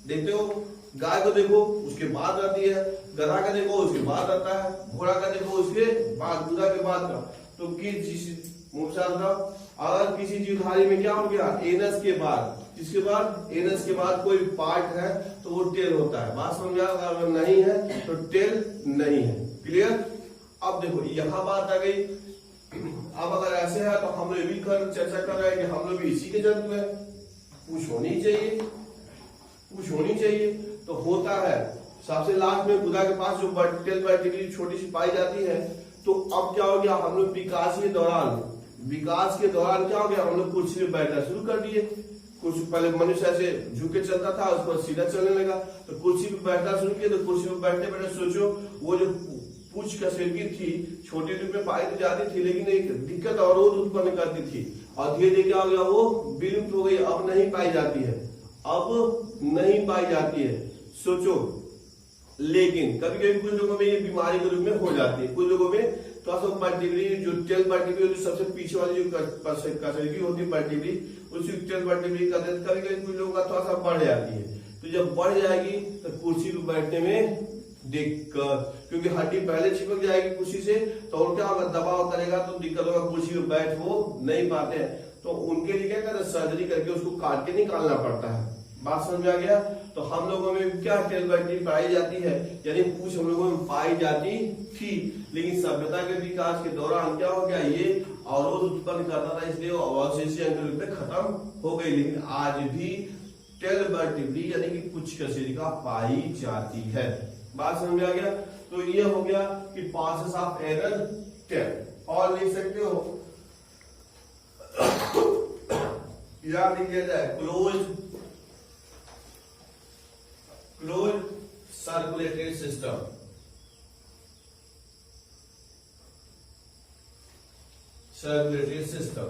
देखते हो। गाय को देखो उसके बाद रहती है, गधा का देखो उसके बाद रहता है, घोड़ा का देखो उसके बाद, गुदा के बाद का। तो अगर किसी जीवधारी में क्या हो गया, एनस के बाद, इसके बाद एनस के बाद कोई पार्ट है तो वो टेल होता है। बात समझ में? अगर नहीं है तो टेल नहीं है। क्लियर? अब देखो यहां बात आ गई। अब अगर ऐसे है तो हम लोग भी चर्चा कर रहे हैं कि हम लोग भी इसी के जंतु है, पूछ होनी चाहिए, पूछ होनी चाहिए। तो होता है सबसे लास्ट में गुदा के पास जो टेल वर्टिब्रेट छोटी सी पाई जाती है। तो अब क्या हो गया, हम लोग विकास के दौरान क्या हो गया, हम लोग कुर्सी में बैठना शुरू कर दिए। कुछ पहले मनुष्य ऐसे झुके चलता था, उसको सीधा चलने लगा, तो कुर्सी पे बैठना शुरू किया। तो कुर्सी पे बैठते बैठते सोचो वो जो पूछ का सिरकी थी छोटे रूप में पाई तो जाती थी, लेकिन एक दिक्कत अवरोध उत्पन्न करती थी और धीरे धीरे क्या हो गया, वो विलुप्त हो गई, अब नहीं पाई जाती है, अब नहीं पाई जाती है। सोचो, लेकिन कभी कभी कुछ लोगों में ये बीमारी के रूप में हो जाती है, कुछ लोगों में थोड़ा सा वर्टिब्री जो टेल वर्टिब्री जो सबसे पीछे वाली जो कसरगी होती है वर्टिब्री, उसी टेल वर्टिब्री का कभी कभी कुछ लोगों का थोड़ा सा बढ़ जाती है। तो जब बढ़ जाएगी तो कुर्सी पे बैठने में दिक्कत, क्योंकि हड्डी पहले चिपक जाएगी कुर्सी से, तो और क्या होगा, दबाव करेगा तो दिक्कत होगा, कुर्सी पे बैठ वो नहीं पाते हैं। तो उनके लिए क्या करते हैं, सर्जरी करके उसको काट के निकालना पड़ता है। बात समझ में आ गया? तो हम लोगों में क्या टेल वर्टिब्री पाई जाती है, यानी पूछ हम लोगों में पाई जाती थी, लेकिन सभ्यता के विकास के दौरान क्या हो गया, ये अवरोध उत्पन्न करता था, इसलिए अवशेष अंग में खत्म हो गई। लेकिन आज भी टेल वर्टिब्री यानी कि पुच्छ कशेरुका पाई जाती है। बात समझ में आ गया? तो ये हो गया कि पासेस ऑफ एनल टेल। और लिख सकते हो या लिख दिया जाए close circulatory system. Circulatory system,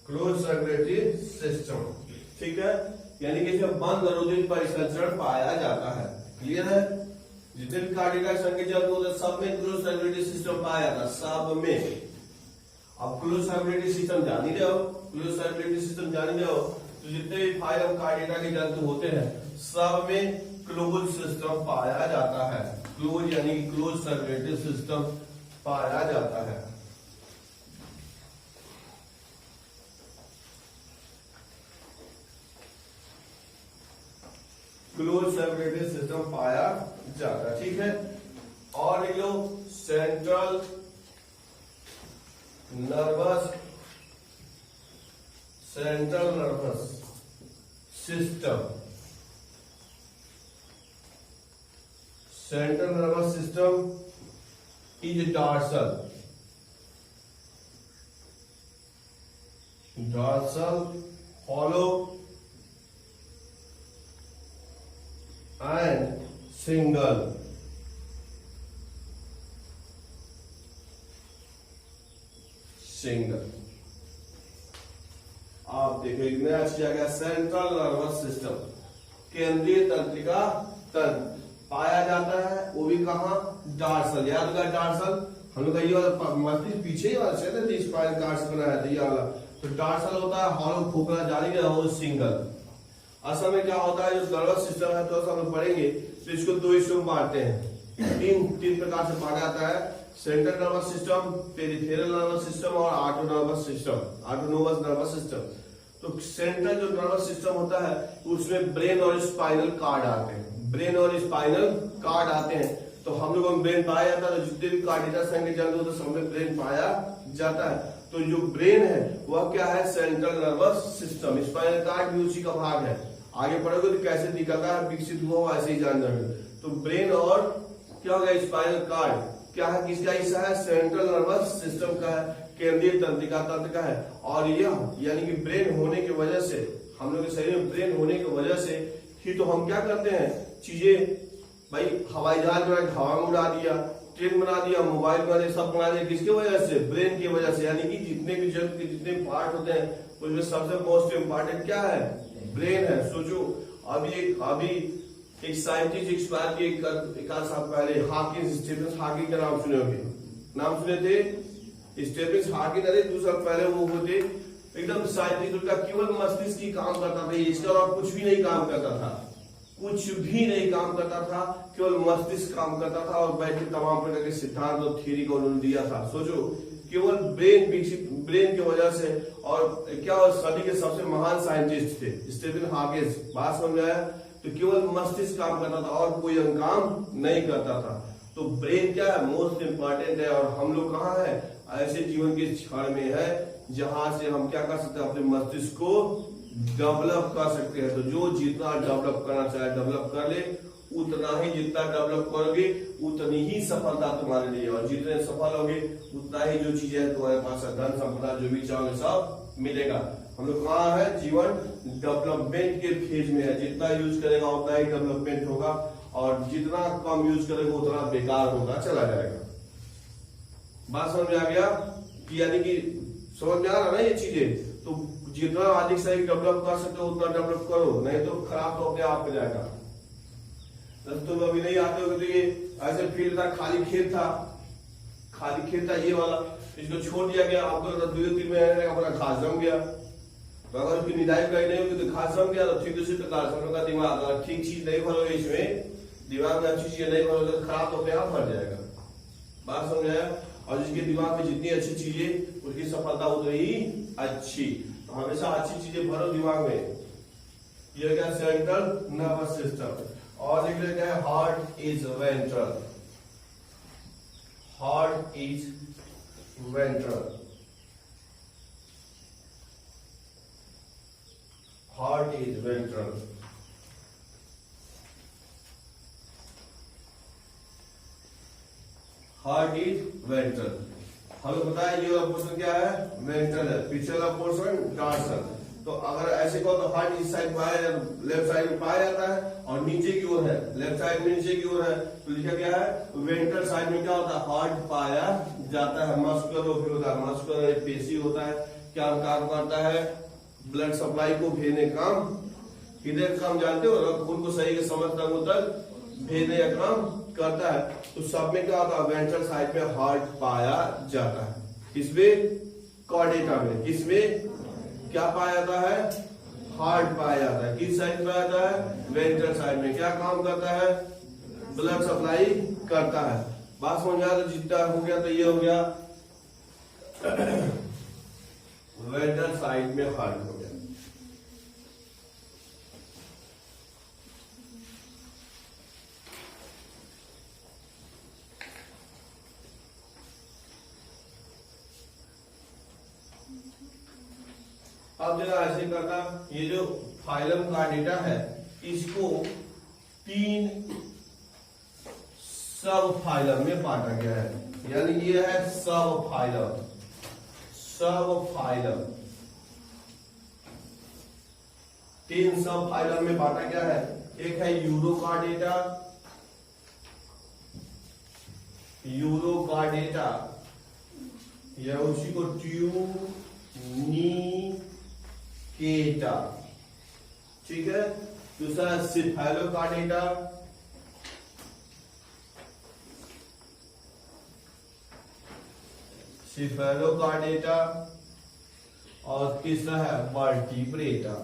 close circulatory system, ठीक है। यानी कि इसमें बंद रुधिर परिसंचरण पाया जाता है। क्लियर है? जितने भी कार्डियक संकेत होते हैं सब में क्लोज सर्कुलेटरी सिस्टम पाया जाता है, सब में। अब क्लोज सर्कुलेटरी सिस्टम जान ही रहे हो, क्लोज सर्कुलेटरी सिस्टम जान ही रहे हो, तो जितने भी फाइलम कार्डियक के जंतु होते हैं सब में क्लोज सिस्टम पाया जाता है। क्लोज यानी कि क्लोज सर्कुलेटरी सिस्टम पाया जाता है। क्लोज सर्कुलेटरी सिस्टम पाया जाता है, ठीक है। और लिख लो central nervous system. Central nervous system is dorsal hollow and single। आप देखो इतने अच्छी आ गया। सेंट्रल नर्वस सिस्टम, केंद्रीय तंत्रिका तंत्र पाया जाता है, वो भी कहाँ, डार्सल। याद होगा डार्सल, हम लोग का ये वाला मस्तिष्क पीछे ही वाला क्षेत्र है, स्पाइनल कॉर्ड से बना है ये वाला। तो डार्सल होता है हॉलो, खोखला जाली का हो, सिंगल। असल में क्या होता है, जो नर्वस सिस्टम है तो हम लोग पढ़ेंगे, तो इसको दो हिस्सों में बांटते हैं, तीन प्रकार से बांटा जाता है। Central nervous system, peripheral nervous system और ऑटोनोमस नर्वस सिस्टम। तो सेंट्रल जो नर्वस सिस्टम होता है उसमें ब्रेन और स्पाइनल कार्ड आते हैं, ब्रेन और स्पाइनल कार्ड आते हैं। तो हम लोगों में ब्रेन पाया जाता है, तो जितने भी कार्डिटा संख्या जानते हो तो सब में ब्रेन पाया जाता है। तो जो ब्रेन है वह क्या है, central nervous system. Spinal cord भी उसी का भाग है। आगे पढ़ोगे तो कैसे निकलता है, विकसित हुआ ऐसे ही जान जाओगे। तो ब्रेन और क्या होगा, स्पाइनल कार्ड क्या है, किसका हिस्सा है, सेंट्रल नर्वस सिस्टम का है, केंद्रीय तंत्रिका तंत्र का है। और यह यानी कि ब्रेन होने की वजह से, हम लोग के शरीर में ब्रेन होने की वजह से ही तो हम क्या करते हैं, चीजें भाई हवाई जहाज बना के हवा में उड़ा दिया, ट्रेन बना दिया, मोबाइल बना दिया, सब बना दिया, किसकी वजह से, ब्रेन की वजह से। यानी कि जितने भी जगत के जितने पार्ट होते हैं उसमें सबसे मोस्ट इम्पोर्टेंट क्या है, ब्रेन है। सोचो अभी एक साइंटिस्ट एक्सपायर किए एक आध साल पहले, हाकिंस, स्टीफन हाकिंग का नाम सुने होंगे, नाम सुने थे स्टीफन हाकिंग। अरे 2 साल पहले वो होते एकदम साइंटिस्ट, उनका केवल मस्तिष्क ही काम करता था, इसके अलावा कुछ भी नहीं काम करता था, कुछ भी नहीं काम करता था, केवल मस्तिष्क काम करता था। और बैठ के तमाम प्रकार के सिद्धांत और थ्योरी को उन्होंने दिया था। सोचो केवल ब्रेन विकसित, ब्रेन की वजह से। और क्या सदी के सबसे महान साइंटिस्ट थे स्टीफन हाकिंस, बात समझ आया। तो केवल मस्तिष्क काम करता था और कोई अंग काम नहीं करता था। तो ब्रेन क्या है, मोस्ट इंपॉर्टेंट है। और हम लोग कहाँ है, ऐसे जीवन के क्षण में है जहां से हम क्या कर सकते हैं, अपने मस्तिष्क को डेवलप कर सकते हैं। तो जो जितना डेवलप करना चाहे डेवलप कर ले, उतना ही जितना डेवलप करोगे उतनी ही सफलता तुम्हारे लिए। और जितने सफल होगे उतना ही जो चीजें है तुम्हारे पास, धन संपदा जो भी चाहोगे सब मिलेगा। हम लोग कहाँ है, जीवन डेवलपमेंट के फेज में है। जितना यूज करेगा उतना ही डेवलपमेंट होगा, और जितना कम यूज करेगा उतना बेकार होगा, चला जाएगा। बात समझ में आ गया कि यानी कि समझ में आ रहा ना ये चीजें। तो जितना अधिक से अधिक डेवलप कर सकते हो उतना डेवलप करो, नहीं तो खराब तो अपने आप हो जाएगा। तुम अभी नहीं आते हो तो ये ऐसे फील्ड था, खाली खेत था ये वाला, इसको छोड़ दिया गया, आपको 2-3 महीने अपना घास जम गया। तो अगर उसकी निदाई कहीं नहीं होगी तो घास जम गया। तो ठीक उसी प्रकार से हम लोग का दिमाग, अगर ठीक चीज नहीं भरोगे इसमें, दिमाग में अच्छी चीजें नहीं भरोगे तो खराब तो अपने आप भर जाएगा। बात समझ आया। और जिसके दिमाग में जितनी अच्छी चीजें उसकी सफलता उतनी ही अच्छी। तो हमेशा अच्छी चीजें भरो दिमाग में। ये क्या, सेंट्रल नर्वस सिस्टम। और लिख लेते हैं heart is ventral, heart is ventral, heart is ventral. Heart is ventral. हमें पता है ये वाला पोर्शन क्या है, वेंट्रल है, पीछे वाला पोर्शन डॉर्सल। तो अगर ऐसे कहो तो हार्ट इस साइड पाया, लेफ्ट साइड में पाया जाता है, और नीचे की ओर है, लेफ्ट साइड में नीचे की ओर है। तो लिखा क्या है, वेंट्रल साइड में क्या होता है, हार्ट पाया जाता है। मस्कुलर भी होता है, मस्कुलर एक पेशी होता है, क्या काम करता है, ब्लड सप्लाई को भेजने काम, हृदय काम जानते हो, खून को सही के समझ तक भेजने का काम करता है। तो सब में क्या होता है, वेंट्रल साइड में हार्ट पाया जाता है। किसमें, कॉर्डेटा में। किसमें क्या पाया जाता है, हार्ट पाया जाता है। किस साइड में पाया जाता है, वेंट्रल साइड में। क्या काम करता है, ब्लड सप्लाई करता है। बात समझ आ, तो जितना हो गया तो ये हो गया वेंट्रल साइड में हार्ट हो गया। अब जरा ऐसे करता, ये जो फाइलम कार्डेटा है इसको 3 सब फाइलम में बांटा गया है। यानी ये है सब फाइलम, सब फाइलम 3 सब फाइलम में बांटा गया है। एक है यूरोकार्डेटा, यूरोकार्डेटा या उसी को ट्यूनिकेटा, ठीक है। दूसरा सिफेलोकार्डेटा, सिफेलोकार्डेटा, और तीसरा है वर्टिब्रेटा।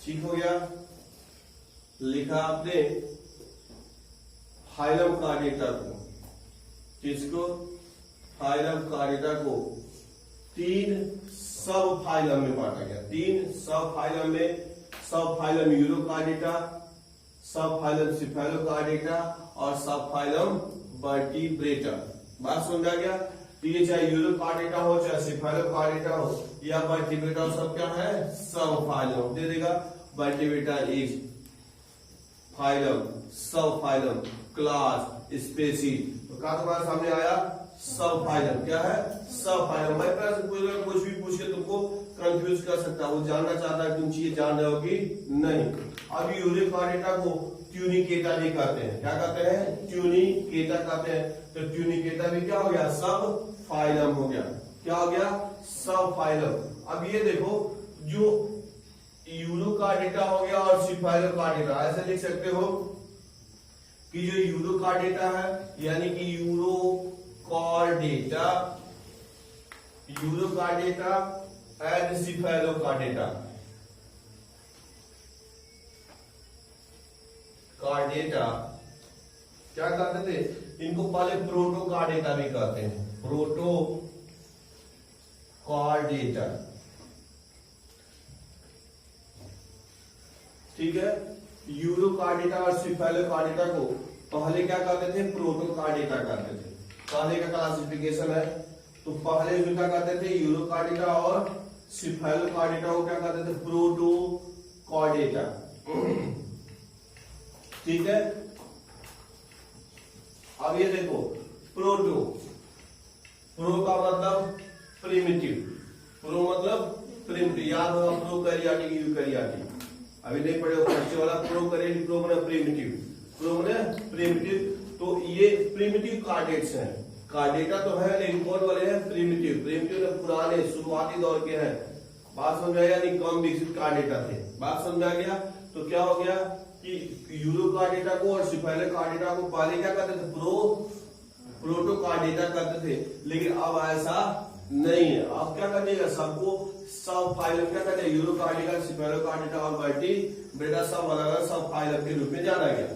ठीक हो गया, लिखा आपने फाइलम कार्डेटा को, किसको, फाइलम कार्डेटा को 3 सब फाइलम में बांटा गया। 3 सब फाइलम में, सब फाइलम यूरोकार्डेटा, सब फाइलम सिफेलोकार्डेटा और सब फाइलम वर्टिब्रेटा। बात समझा गया। तो ये चाहे यूरोकार्डेटा हो चाहे सिफेलोकार्डेटा हो या वर्टिब्रेटा हो, सब क्या है, सब फाइलम दे देगा। वर्टिब्रेटा इज फाइलम, सब फाइलम, क्लास, स्पीशीज। तो क्या तुम्हारे सामने आया, सब फाइलम। क्या है, सब फाइलम। भाई कुछ भी पूछ के तुमको कंफ्यूज कर सकता है, वो जानना चाहता है तुम चीजें जान रहे हो कि नहीं। अब यूरोकार्डेटा को ट्यूनिकेटा भी कहते हैं। क्या कहते हैं, ट्यूनिकेटा कहते हैं। तो ट्यूनिकेटा भी क्या हो गया, सब फाइलम हो गया। क्या हो गया, सब फाइलम। अब ये देखो, जो यूरोकार्डेटा हो गया और सिफेलोकार्डेटा, ऐसे लिख सकते हो कि जो यूरोकार्डेटा है यानी कि यूरोकार्डेटा, यूरोकार्डेटा एंड सिफेलोकार्डेटा, कार्डेटा क्या कहते थे, इनको पहले प्रोटोकार्डेटा भी कहते हैं। प्रोटोकार्डेटा, ठीक है। यूरोकार्डेटा और सिफेलोकार्डेटा को पहले क्या कहते थे, प्रोटोकार्डेटा कहते थे। पहले का क्लासिफिकेशन है, तो पहले जो क्या कहते थे, यूरोकार्डेटा और सिफेलोकार्डेटा को क्या कहते थे, प्रोटोकार्डेटा। ठीक है। अब ये देखो, प्रोटो, प्रो का मतलब प्रिमिटिव, प्रो मतलब प्रिमिटिव। याद होगा प्रोकैरियोटिक यूकैरियोटिक, अभी नहीं पढ़े हो बच्चे वाला। प्रोकैरियोटिक, प्रो मतलब प्रिमिटिव, प्रो मतलब प्रिमिटिव। तो ये प्रिमिटिव कार्डेट्स हैं। कार्डेटा तो है लेकिन कौन वाले हैं, प्रिमिटिव। प्रिमिटिव तो पुराने शुरुआती दौर के हैं। बात समझ आया, यानी कम विकसित कार्डेटा थे। बात समझा गया। तो क्या हो गया कि यूरोकार्डेटा को और सिफेलोकार्डेटा को पहले क्या कहते थे, प्रोटोकार्डेटा कहते थे। लेकिन अब ऐसा नहीं है। अब क्या करिएगा, सबको सब फाइलम क्या कहते हैं, यूरोकार्डेटा, सिफेलोकार्डेटा और वर्टिब्रेटा सब अलग अलग सब फाइलम के रूप में जाना गया।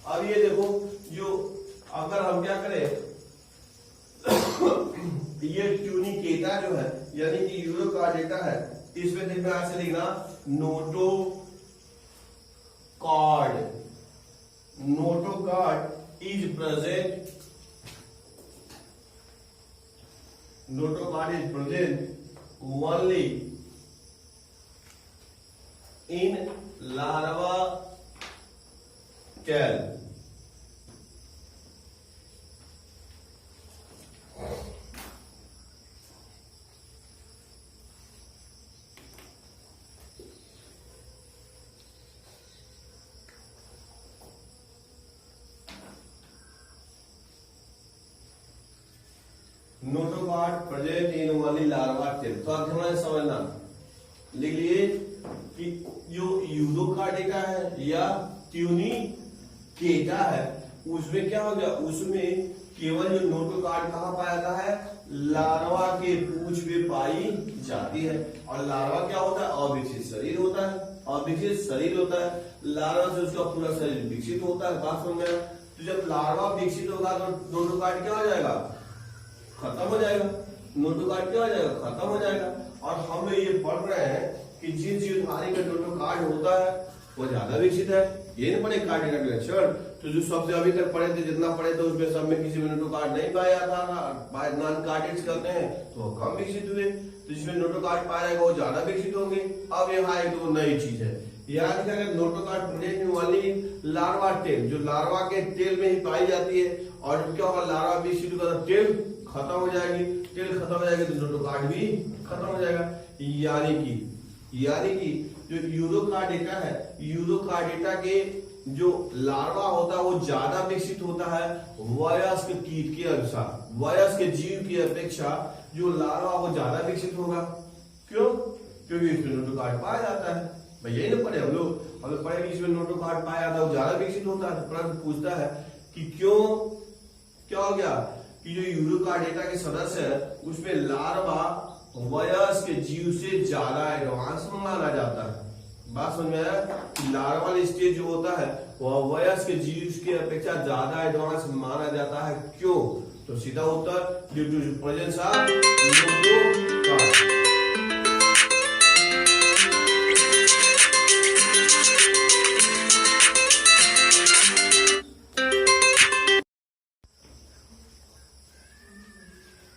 अब ये देखो, जो अगर हम क्या करें, ये ट्यूनिकेटा जो है यानी कि यूरोकार्डेटा है, इसमें देखना ऐसे लिखना, notochord, notochord is present, notochord is present only in larva tail. Notochord present in only larva tail. तो आप ध्यान से समझना, लिख लिए कि जो यूरोकार्डेटा है या ट्यूनिकेटा है, उसमें क्या हो गया, उसमें केवल जो नोटोकार्ड कहाँ पाया जाता है, लार्वा के पूंछ में पाई जाती है। और लार्वा क्या होता है, अविकसित शरीर होता है। अविकसित शरीर होता है, लार्वा से उसका पूरा शरीर विकसित होता है। बात समझ में। तो जब लार्वा विकसित होगा तो नोटोकार्ड क्या हो जाएगा, खत्म हो जाएगा। नोटोकार्ड क्या हो जाएगा, खत्म हो जाएगा। और हम लोग ये पढ़ रहे हैं कि जिन जीवधारी का नोटोकार्ड होता है वो ज्यादा विकसित है। ये नहीं पढ़े कार्डेटा के लक्षण, तो जो सबसे अभी तक पढ़े थे, जितना पढ़े थे उसमें सब में किसी में नोटोकार्ड नहीं पाया जाता था, नॉन कार्डेट्स करते हैं तो कम विकसित हुए। तो जिसमें नोटोकार्ड पाया जाएगा वो ज्यादा विकसित होंगे। अब यहाँ एक दो नई चीज है, याद करें, नोटोकार्ड प्रेजेंट वाली लार्वा टेल, जो लार्वा के टेल में ही पाई जाती है। और क्या होगा, लार्वा विकसित होगा तो टेल खत्म हो जाएगी। टेल खत्म हो जाएगी तो नोटोकार्ड भी खत्म हो जाएगा। यानी कि जो यूरोकार्डेटा है, यूरोकार्डेटा के जो लार्वा होता है वो ज्यादा विकसित होता है वयस्क कीट के अनुसार। वयस्क जीव की अपेक्षा जो लार्वा वो ज्यादा विकसित होगा। क्यों, क्योंकि इसमें नोटोकार्ड पाया जाता है। भाई यही ना पढ़े हम लोग पढ़े कि इसमें नोटोकार्ड पाया जाता है वो ज्यादा विकसित होता है। प्रश्न पूछता है कि क्यों, क्या हो गया कि जो यूरोकार्डेटा के सदस्य है उसमें लार्वा वयस्क जीव से ज्यादा एडवांस माना जाता है। बात समझ में आया। लार्वल स्टेज जो होता है वह वयस्क जीव की अपेक्षा ज्यादा एडवांस माना जाता है। क्यों? तो सीधा उत्तर due to presence of notochord.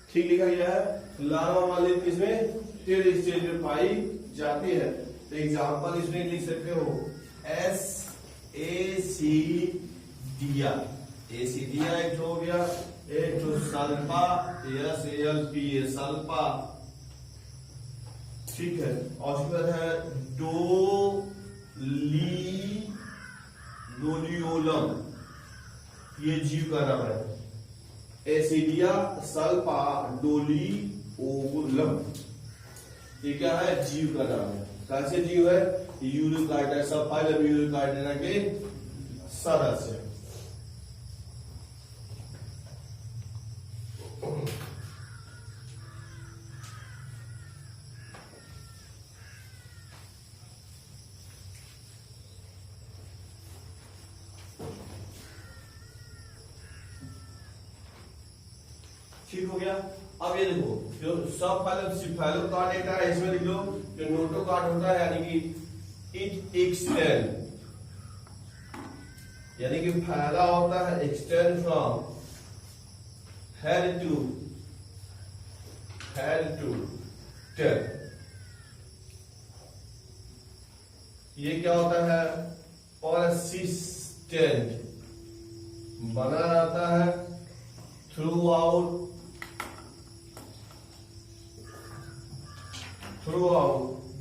ठीक लिखा गया है। लार्वा वाले इसमें थर्ड स्टेज में पाई जाती है। तो एग्जांपल इसमें लिख सकते हो एसिडिया, एसिडिया एक हो गया, एक तो सल्फा, SALPA सल्फा, ठीक है। और उसके बाद है डोलियोलम, ये जीव का नाम है। एसिडिया, सल्फा, डोलियोलम, ये क्या है? जीव का नाम है। कैसे जीव है? यूरिकार्डिया, सब फाइलम यूरिकार्डिया के सदस्य। ठीक हो गया। अब ये देखो, जो सब फाइलम सिफेलोकार्डेटा है, इसमें लिख लो जो नोटोकॉर्ड होता है, यानी कि इट एक्सटेंड, यानी कि फैला होता है, extend from head to tail. ये क्या होता है? परसिस्टेंट, बना रहता है थ्रू आउट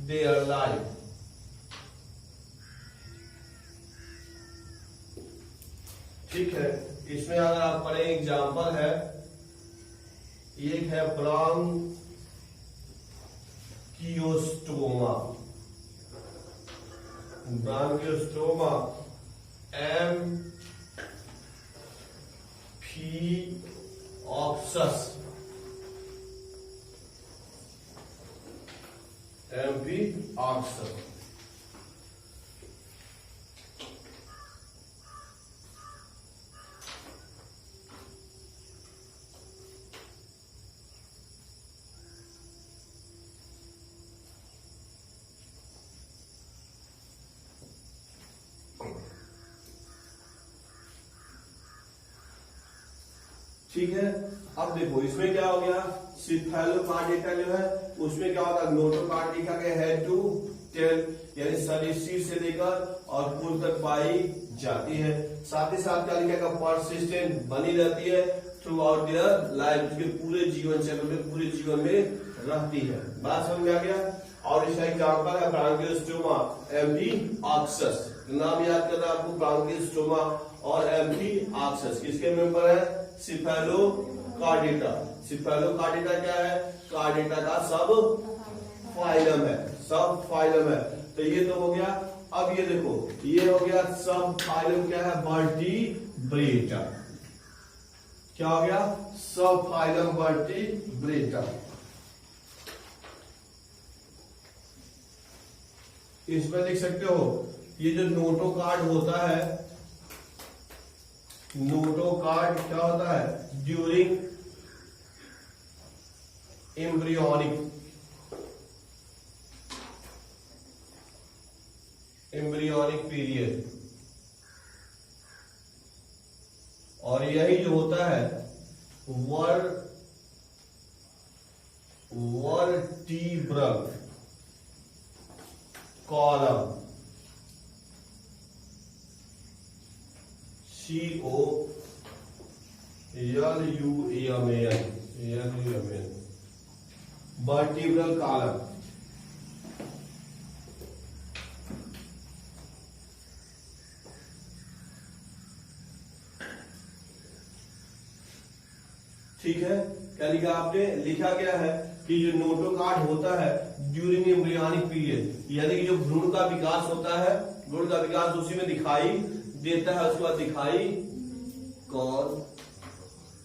their life। ठीक है। इसमें अगर आप पढ़े एग्जाम्पल है, एक है ब्रांकियोस्टोमा, एम्फीऑक्सस, एम्फीऑक्सस। ठीक है। अब देखो इसमें क्या हो गया, सिफेलोकार्डेटा जो है उसमें क्या होगा, नोटोकॉर्ड लिखा गया हेड टू टेल, यानी शरीर शीर्ष से लेकर और पूर्व तक पाई जाती है। साथ ही साथ क्या लिखा गया, परसिस्टेंट, बनी रहती है थ्रू आउट देयर लाइफ, उसके पूरे जीवन चक्र में, पूरे जीवन में रहती है। बात समझ में आ गया। और इसका एग्जाम्पल है ब्रांकियोस्टोमा, एम्फीऑक्सस। नाम याद करना आपको, ब्रांकियोस्टोमा और एम्फीऑक्सस किसके मेंबर है? सिफेलोकार्डेटा। सिफेलोकार्डेटा क्या है? कार्डेटा का सब फाइलम है, सब फाइलम है। तो ये तो हो गया। अब ये देखो, ये हो गया सब फाइलम क्या है? वर्टिब्रेटा। क्या हो गया? सब फाइलम वर्टिब्रेटा। इसमें लिख सकते हो, ये जो नोटोकॉर्ड होता है, नोटोकॉर्ड क्या होता है? ड्यूरिंग एम्ब्रियोनिक पीरियड, और यही जो होता है vertebral column, COLUMN, vertebral column. ठीक है। क्या लिखा आपने? लिखा गया है कि जो नोटोकॉर्ड होता है ड्यूरिंग एम्ब्रियोनिक पीरियड, यानी कि जो भ्रूण का विकास होता है, भ्रूण का विकास उसी में दिखाई देता है। उसके बाद दिखाई कौन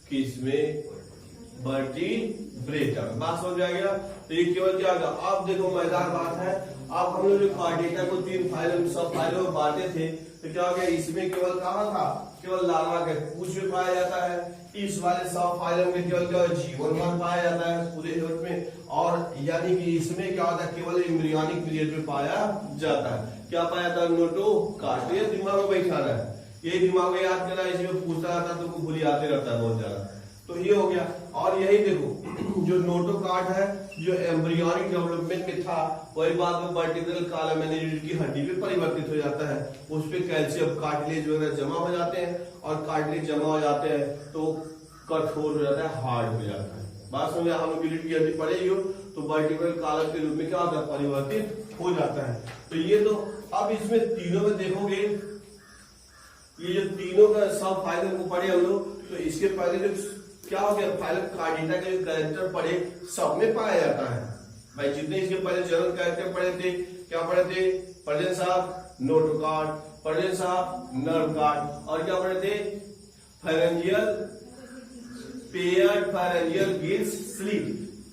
किसमें? वर्टिब्रेटा। बात समझ आ गया। तो ये केवल क्या होगा, अब देखो मजेदार बात है। अब हम लोग जो कार्डेटा को तीन फाइलों, सब फाइलों में बांटे थे, तो तो क्या हो गया, इसमें केवल कहाँ था, केवल लार्वा के पूंछ में पाया जाता है। इस वाले सब फाइलम में केवल क्या जीवन भाग पाया जाता है पूरे ह्यूमन में, और यानी कि इसमें क्या होता है, केवल एम्ब्रियोनिक पीरियड में पाया जाता है। क्या पाया जाता है, नोटोकास्ट। ये दिमाग में बैठाना है, ये दिमाग में याद करना है, इसमें पूछता रहता है तो भूल आते रहता है बहुत ज्यादा। तो ये हो गया। और यही देखो जो नोटोकार्ड है, जो एम्ब्रियोनिक डेवलपमेंट में था, वही बाद में वर्टिब्रल कॉलम की हड्डी पे परिवर्तित हो जाता है। उस पे कैल्शियम कार्टिलेज वगैरह जमा हो जाते हैं, और कार्टिलेज जमा हो जाते हैं तो कठोर हो जाता है, हार्ड हो जाता है। बात समझ, हम की हड्डी पड़ेगी तो वर्टिब्रल कॉलम के रूप में क्या होता है, परिवर्तित हो जाता है। तो ये तो अब इसमें तीनों में देखोगे, ये जो तीनों का सब फाइलम को पढ़े हम लोग, तो इसके पहले जो क्या हो गया, फाइलम कार्डिटा के जो कैरेक्टर पढ़े सब में पाया जाता है। भाई जितने इसके पहले जनरल कैरेक्टर पढ़े थे, क्या पढ़े थे, presence of notochord, presence of nerve card, और क्या पढ़े थे, pharyngeal paired pharyngeal gills sleep,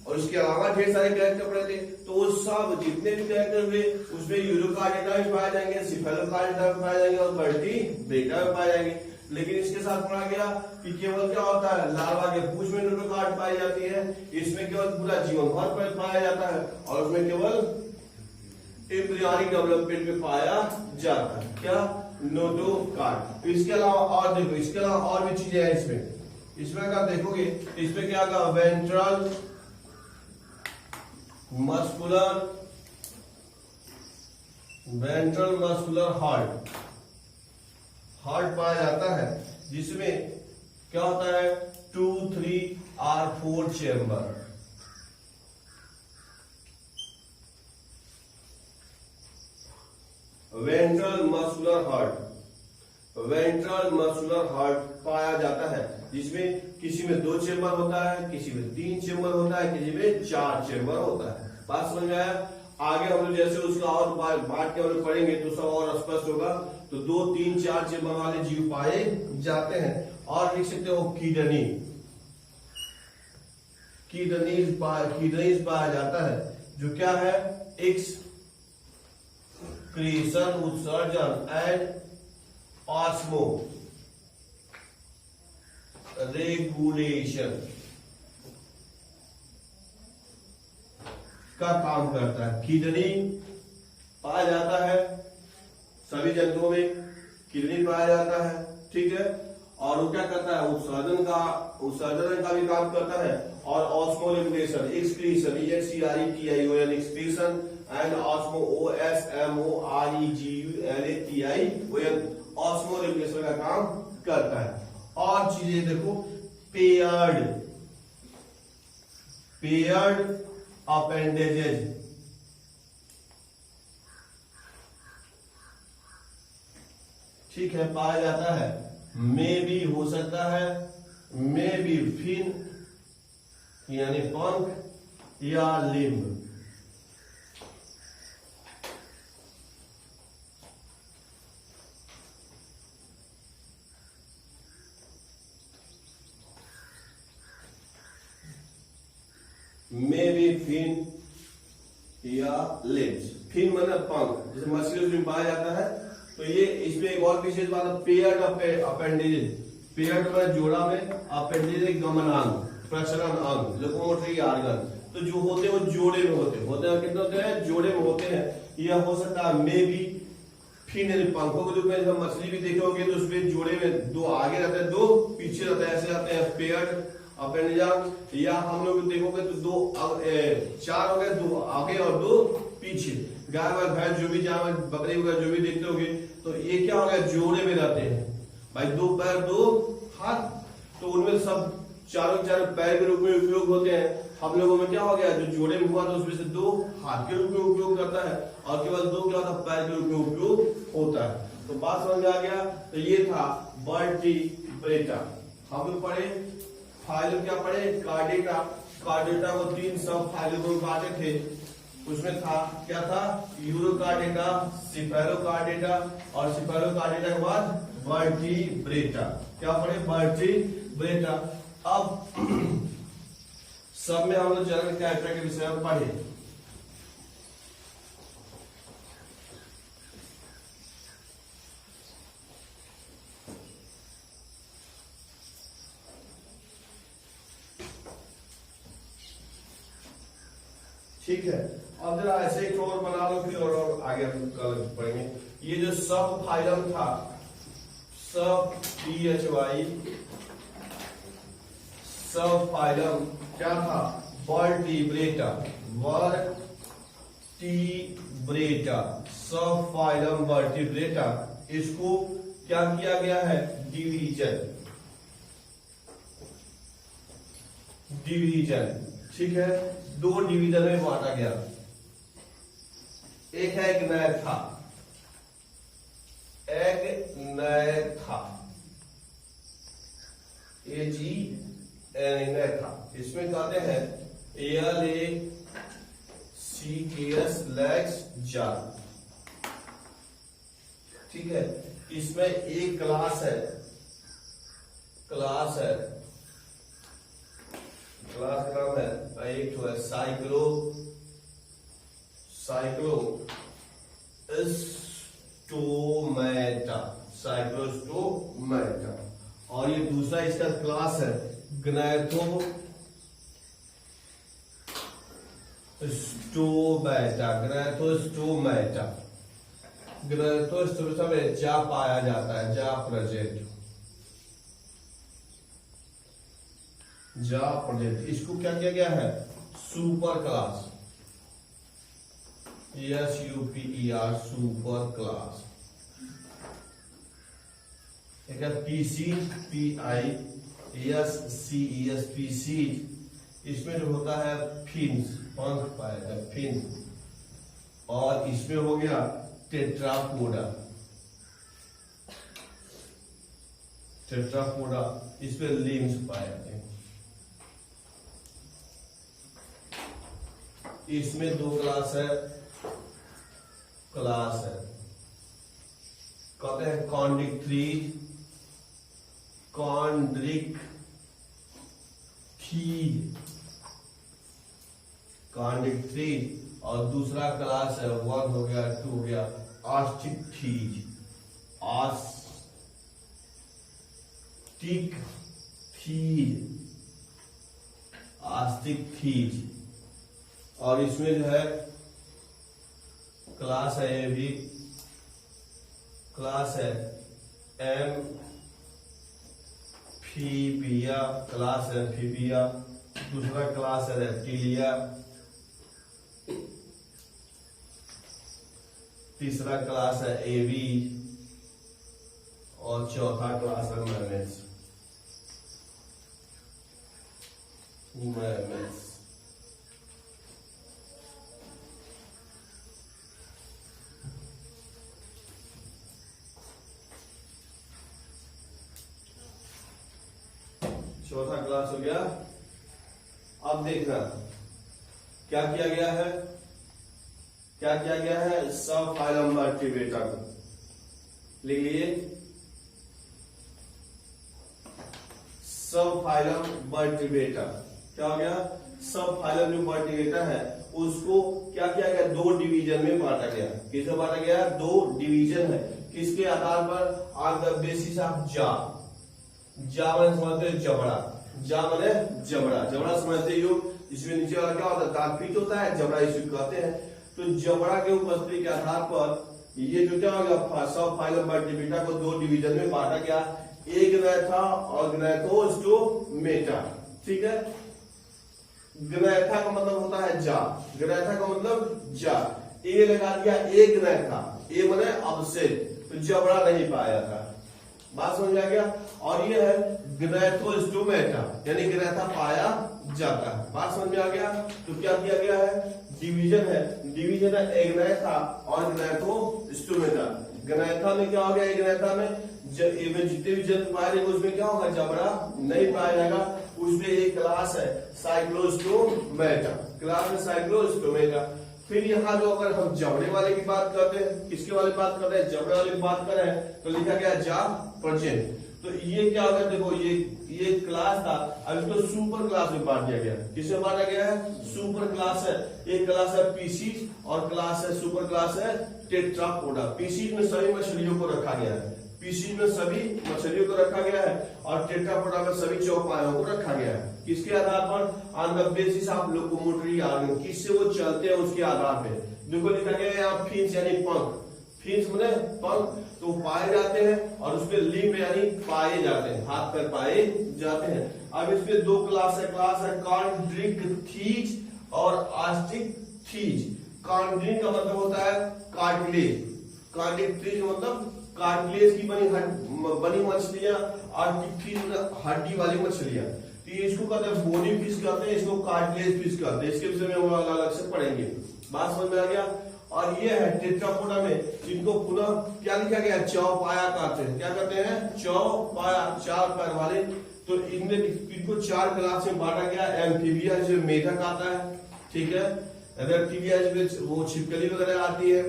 और उसके अलावा ढेर सारे कैरेक्टर पढ़े थे। तो वो सब जितने भी कैरेक्टर हुए उसमें यूरोकार्डिटा में पाए जाएंगे, सिफेलोकार्डिटा में पाए जाएंगे, और वर्टिब्रेटा में पाए जाएंगे। लेकिन इसके साथ पढ़ा गया कि केवल क्या होता है, लार्वा के पूंछ में नोटोकार्ड पाई जाती है, इसमें केवल पूरा जीवन भर पाया जाता है, और उसमें केवल एम्ब्रियोनिक डेवलपमेंट में पाया जाता है क्या, नोटोकार्ड। इसके अलावा और देखो, इसके अलावा और भी चीजें हैं इसमें अगर देखोगे इसमें क्या होगा, वेंट्रल मस्कुलर हार्ट पाया जाता है, जिसमें क्या होता है 2, 3 और 4 चेम्बर। वेंट्रल मस्कुलर हार्ट पाया जाता है, जिसमें किसी में 2 चेम्बर होता है, किसी में 3 चेम्बर होता है, किसी में 4 चेम्बर होता है। बात समझ में आया। आगे हम लोग जैसे उसका और बांट के हम लोग पढ़ेंगे तो सब और स्पष्ट होगा। तो 2, 3, 4 चेम्बर वाले जीव पाए जाते हैं। और लिख सकते हो किडनीज पाया जाता है, जो क्या है, एक्सक्रीशन उत्सर्जन एंड ऑस्मो रेगुलेशन का काम करता है। किडनी पाया जाता है, सभी जंतुओं में किडनी पाया जाता है, ठीक है। और वो क्या करता है, उत्सर्जन का भी काम करता है, और ऑस्मोलेशन, एक्सक्रीशन, एक्सक्रीशन एंड ऑस्मो ऑस्मोलेशन का काम करता है। और चीजें देखो, पेयर्ड अपेंडेजेज, ठीक है, पाया जाता है। में भी हो सकता है, में भी फिन यानी पंख या लिम्ब। में भी फिन या लिम्स। फिन मतलब पंख, जैसे मछली में पाया जाता है। तो ये इसमें एक और विशेष बात है, पेयर्ड अपेंडेजेज। पेयर्ड में जोड़ा में, अपेंडेज गमन अंग, प्रसरण अंग, लोकोमोटरी ऑर्गन। तो जो होते हैं वो जोड़े में होते हैं, कितने होते हैं, जोड़े में होते हैं। यह हो सकता है मे भी फिन यानी पंखों के रूप में। जब मछली भी देखोगे तो उसमें जोड़े में 2 आगे रहते हैं, 2 पीछे रहते हैं, ऐसे रहते हैं पेयर्ड अपेंडेज। या हम लोग देखोगे तो 4 हो गए, 2 आगे और 2 पीछे। गाय व भैंस जो भी जानवर, बकरी वगैरह जो भी देखते होगे, तो ये क्या हो गया, जोड़े में रहते हैं भाई, 2 पैर 2 हाथ। तो उनमें सब चारों पैर के रूप में उपयोग होते हैं। हम लोगों में क्या हो गया, जो जोड़े में हुआ तो उसमें से 2 हाथ के रूप में उपयोग करता है, और केवल 2 क्या होता है, पैर के रूप में उपयोग होता है। तो बात समझ में आ गया। तो ये था वर्टिब्रेटा। हम लोग पढ़े फाइलम, क्या पढ़े, कार्डेटा। कार्डेटा को 3 सब फाइलम में बांटे थे। उसमें था क्या था, यूरोकार्डेटा, सिफेलोकार्डेटा, और सिफेलोकार्डेटा के बाद वर्टिब्रेटा। क्या पढ़े, वर्टिब्रेटा। अब सब में हम लोग जनरल कैरेक्टर के विषय में पढ़े। ठीक है, अब जरा ऐसे एक और बना लो फिर और आगे हम कल पढ़ेंगे। ये जो सब फाइलम था, सब PHY, सब फाइलम क्या था, वर्टिब्रेटा, वर्टिब्रेटा, सब फाइलम वर्टिब्रेटा। इसको क्या किया गया है, डिवीजन, डिवीजन, ठीक है, दो डिवीजन में बांटा गया। एक है ग्नैथा, एग्नैथा, एग्नैथा, इसमें कहते हैं LACKS लेग्स जार, ठीक है। इसमें एक क्लास है, क्लास है, क्लास का नाम है, एक तो है साइक्लो, साइक्लोस्टोमेटा, साइक्लोस्टोमेटा। और ये दूसरा इसका क्लास है ग्नैथोस्टोमेटा, ग्नैथोस्टोमेटा, ग्नैथोस्टोमेटा में जा पाया जाता है, जा प्रेजेंट, जा प्रेजेंट। इसको क्या किया गया है, super class, SUPER, super class. एक है PCPISCES, पीसी, इसमें जो होता है फिन्स, पंख पाया जाता है, फिन्स। और इसमें हो गया टेट्रापोडा, टेट्रापोडा, इसमें लिम्स पाए जाते हैं। इसमें दो क्लास है, क्लास है, कहते हैं कॉन्ड्रिक्थीज, कॉन्ड्रिक्थीज, और दूसरा क्लास है, 1 हो गया, 2 हो गया, आस्टिक्थीज, आस्टिक्थीज। और इसमें जो है क्लास है, ये भी क्लास है एम्फीबिया, क्लास है एम्फीबिया। दूसरा क्लास है रेप्टिलिया, तीसरा क्लास है एवी, और चौथा क्लास है मैमल्स, मैमल्स। चौथा क्लास हो गया। अब देखना क्या किया गया है, क्या किया गया है, सब फाइलम वर्टिब्रेटा को लिख लीजिए, सब फाइलम वर्टिब्रेटा। क्या हो गया, सब फाइलम जो वर्टिब्रेटा है उसको क्या किया गया, दो डिवीजन में बांटा गया। किसमें बांटा गया, दो डिवीजन है, किसके आधार पर, ऑन द बेसिस ऑफ जा। जा मैंने समझते हो जबड़ा, जा मैंने जबड़ा, जबड़ा समझते हो, इसमें नीचे वाला क्या होता है, दांत पीठ होता है, जबड़ा इसे कहते हैं। तो जबड़ा के उपस्थिति के आधार पर ये जो क्या हो गया, सब फाइलम वर्टिब्रेटा को दो डिवीजन में बांटा गया, एक ग्नैथा और ग्नैथोस्टोमेटा, ठीक है। ग्नैथा का मतलब होता है जा, ग्नैथा का मतलब जा, ए लगा दिया, एक ग्नैथा, ए माने अवशेष, तो जबड़ा नहीं पाया था, बात समझ आ गया। और ये है ग्नैथोस्टोमेटा, यानी ग्नैथा पाया जाता है, बात समझ में आ गया। तो क्या किया गया है, डिवीजन है, डिवीजन है एग्नैथा और ग्नैथोस्टोमेटा। ग्नैथा में क्या हो गया, ग्नैथा में जितने भी जंतु पाए जाएंगे उसमें क्या होगा, जबड़ा नहीं पाया जाएगा। उसमें एक क्लास है साइक्लोस्टोमेटा, क्लास है साइक्लोस्टोमेटा। फिर यहाँ जो अगर हम जबड़े वाले की बात करते हैं, किसके वाले बात कर रहे हैं, जबड़े वाले की बात कर रहे हैं, तो लिखा गया जा प्रेजेंट। तो ये क्या होगा, देखो ये क्लास था, अब इसको सुपर क्लास में बांट दिया गया। किसमें बांटा गया है, सुपर क्लास है। एक क्लास है पीसीज और क्लास है, सुपर क्लास है टेट्रापोडा। पीसीज में सभी मछलियों को रखा गया है, पीसीज में सभी मछलियों को रखा गया है, और टेट्रापोडा में सभी चौपायों को रखा गया है। किसके आधार पर? On the basis of locomotory organ, किससे वो चलते हैं उसके आधार पे। देखो लिखा गया है यहाँ फिन्स यानी पंख, फिन्स माने पंख, तो पाए जाते हैं और उसपे लिम्ब यानी पाए जाते हैं, हाथ पैर पाए जाते हैं। अब इसमें दो क्लास है कॉन्ड्रिक्थिज और ऑस्टिकथिज। कॉन्ड्रिक का मतलब होता है कार्टिलेज, कॉन्ड्रिक्थिज मतलब कार्टिलेज की बनी मछलियां, ऑस्टिकथिज मतलब हड्डी वाली मछलियां। तो इसको कहते हैं बोनी फिश कहते हैं, इसको कार्टिलेज फिश कहते हैं। इसके विषय में हम अलग से पढ़ेंगे। बात समझ में आ गया? और ये है टेट्रापोडा में, जिनको पुनः क्या लिखा गया? चौपाया कहते हैं। क्या कहते हैं? चौपाया, चार पैर वाले। तो इनमें इनको चार क्लास में बांटा गया। एम्फीबिया जिसमें मेढक आता है, ठीक है। रेप्टिलिया जिसमें वो छिपकली वगैरह आती है।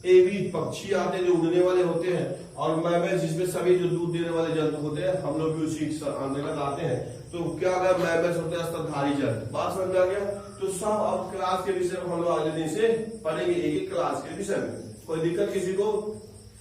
एवी पक्षी आते हैं जो उड़ने वाले होते हैं। और मैमल्स जिसमें सभी जो दूध देने वाले जंतु होते हैं, हम लोग भी उसी अंतर्गत आते हैं। तो क्या अगर मैमल्स होते हैं स्तनधारी जंतु। बात समझ में आ गया? तो सब अब क्लास के विषय में हम लोग अगले दिन से पढ़ेंगे, एक एक क्लास के विषय में। कोई दिक्कत किसी को?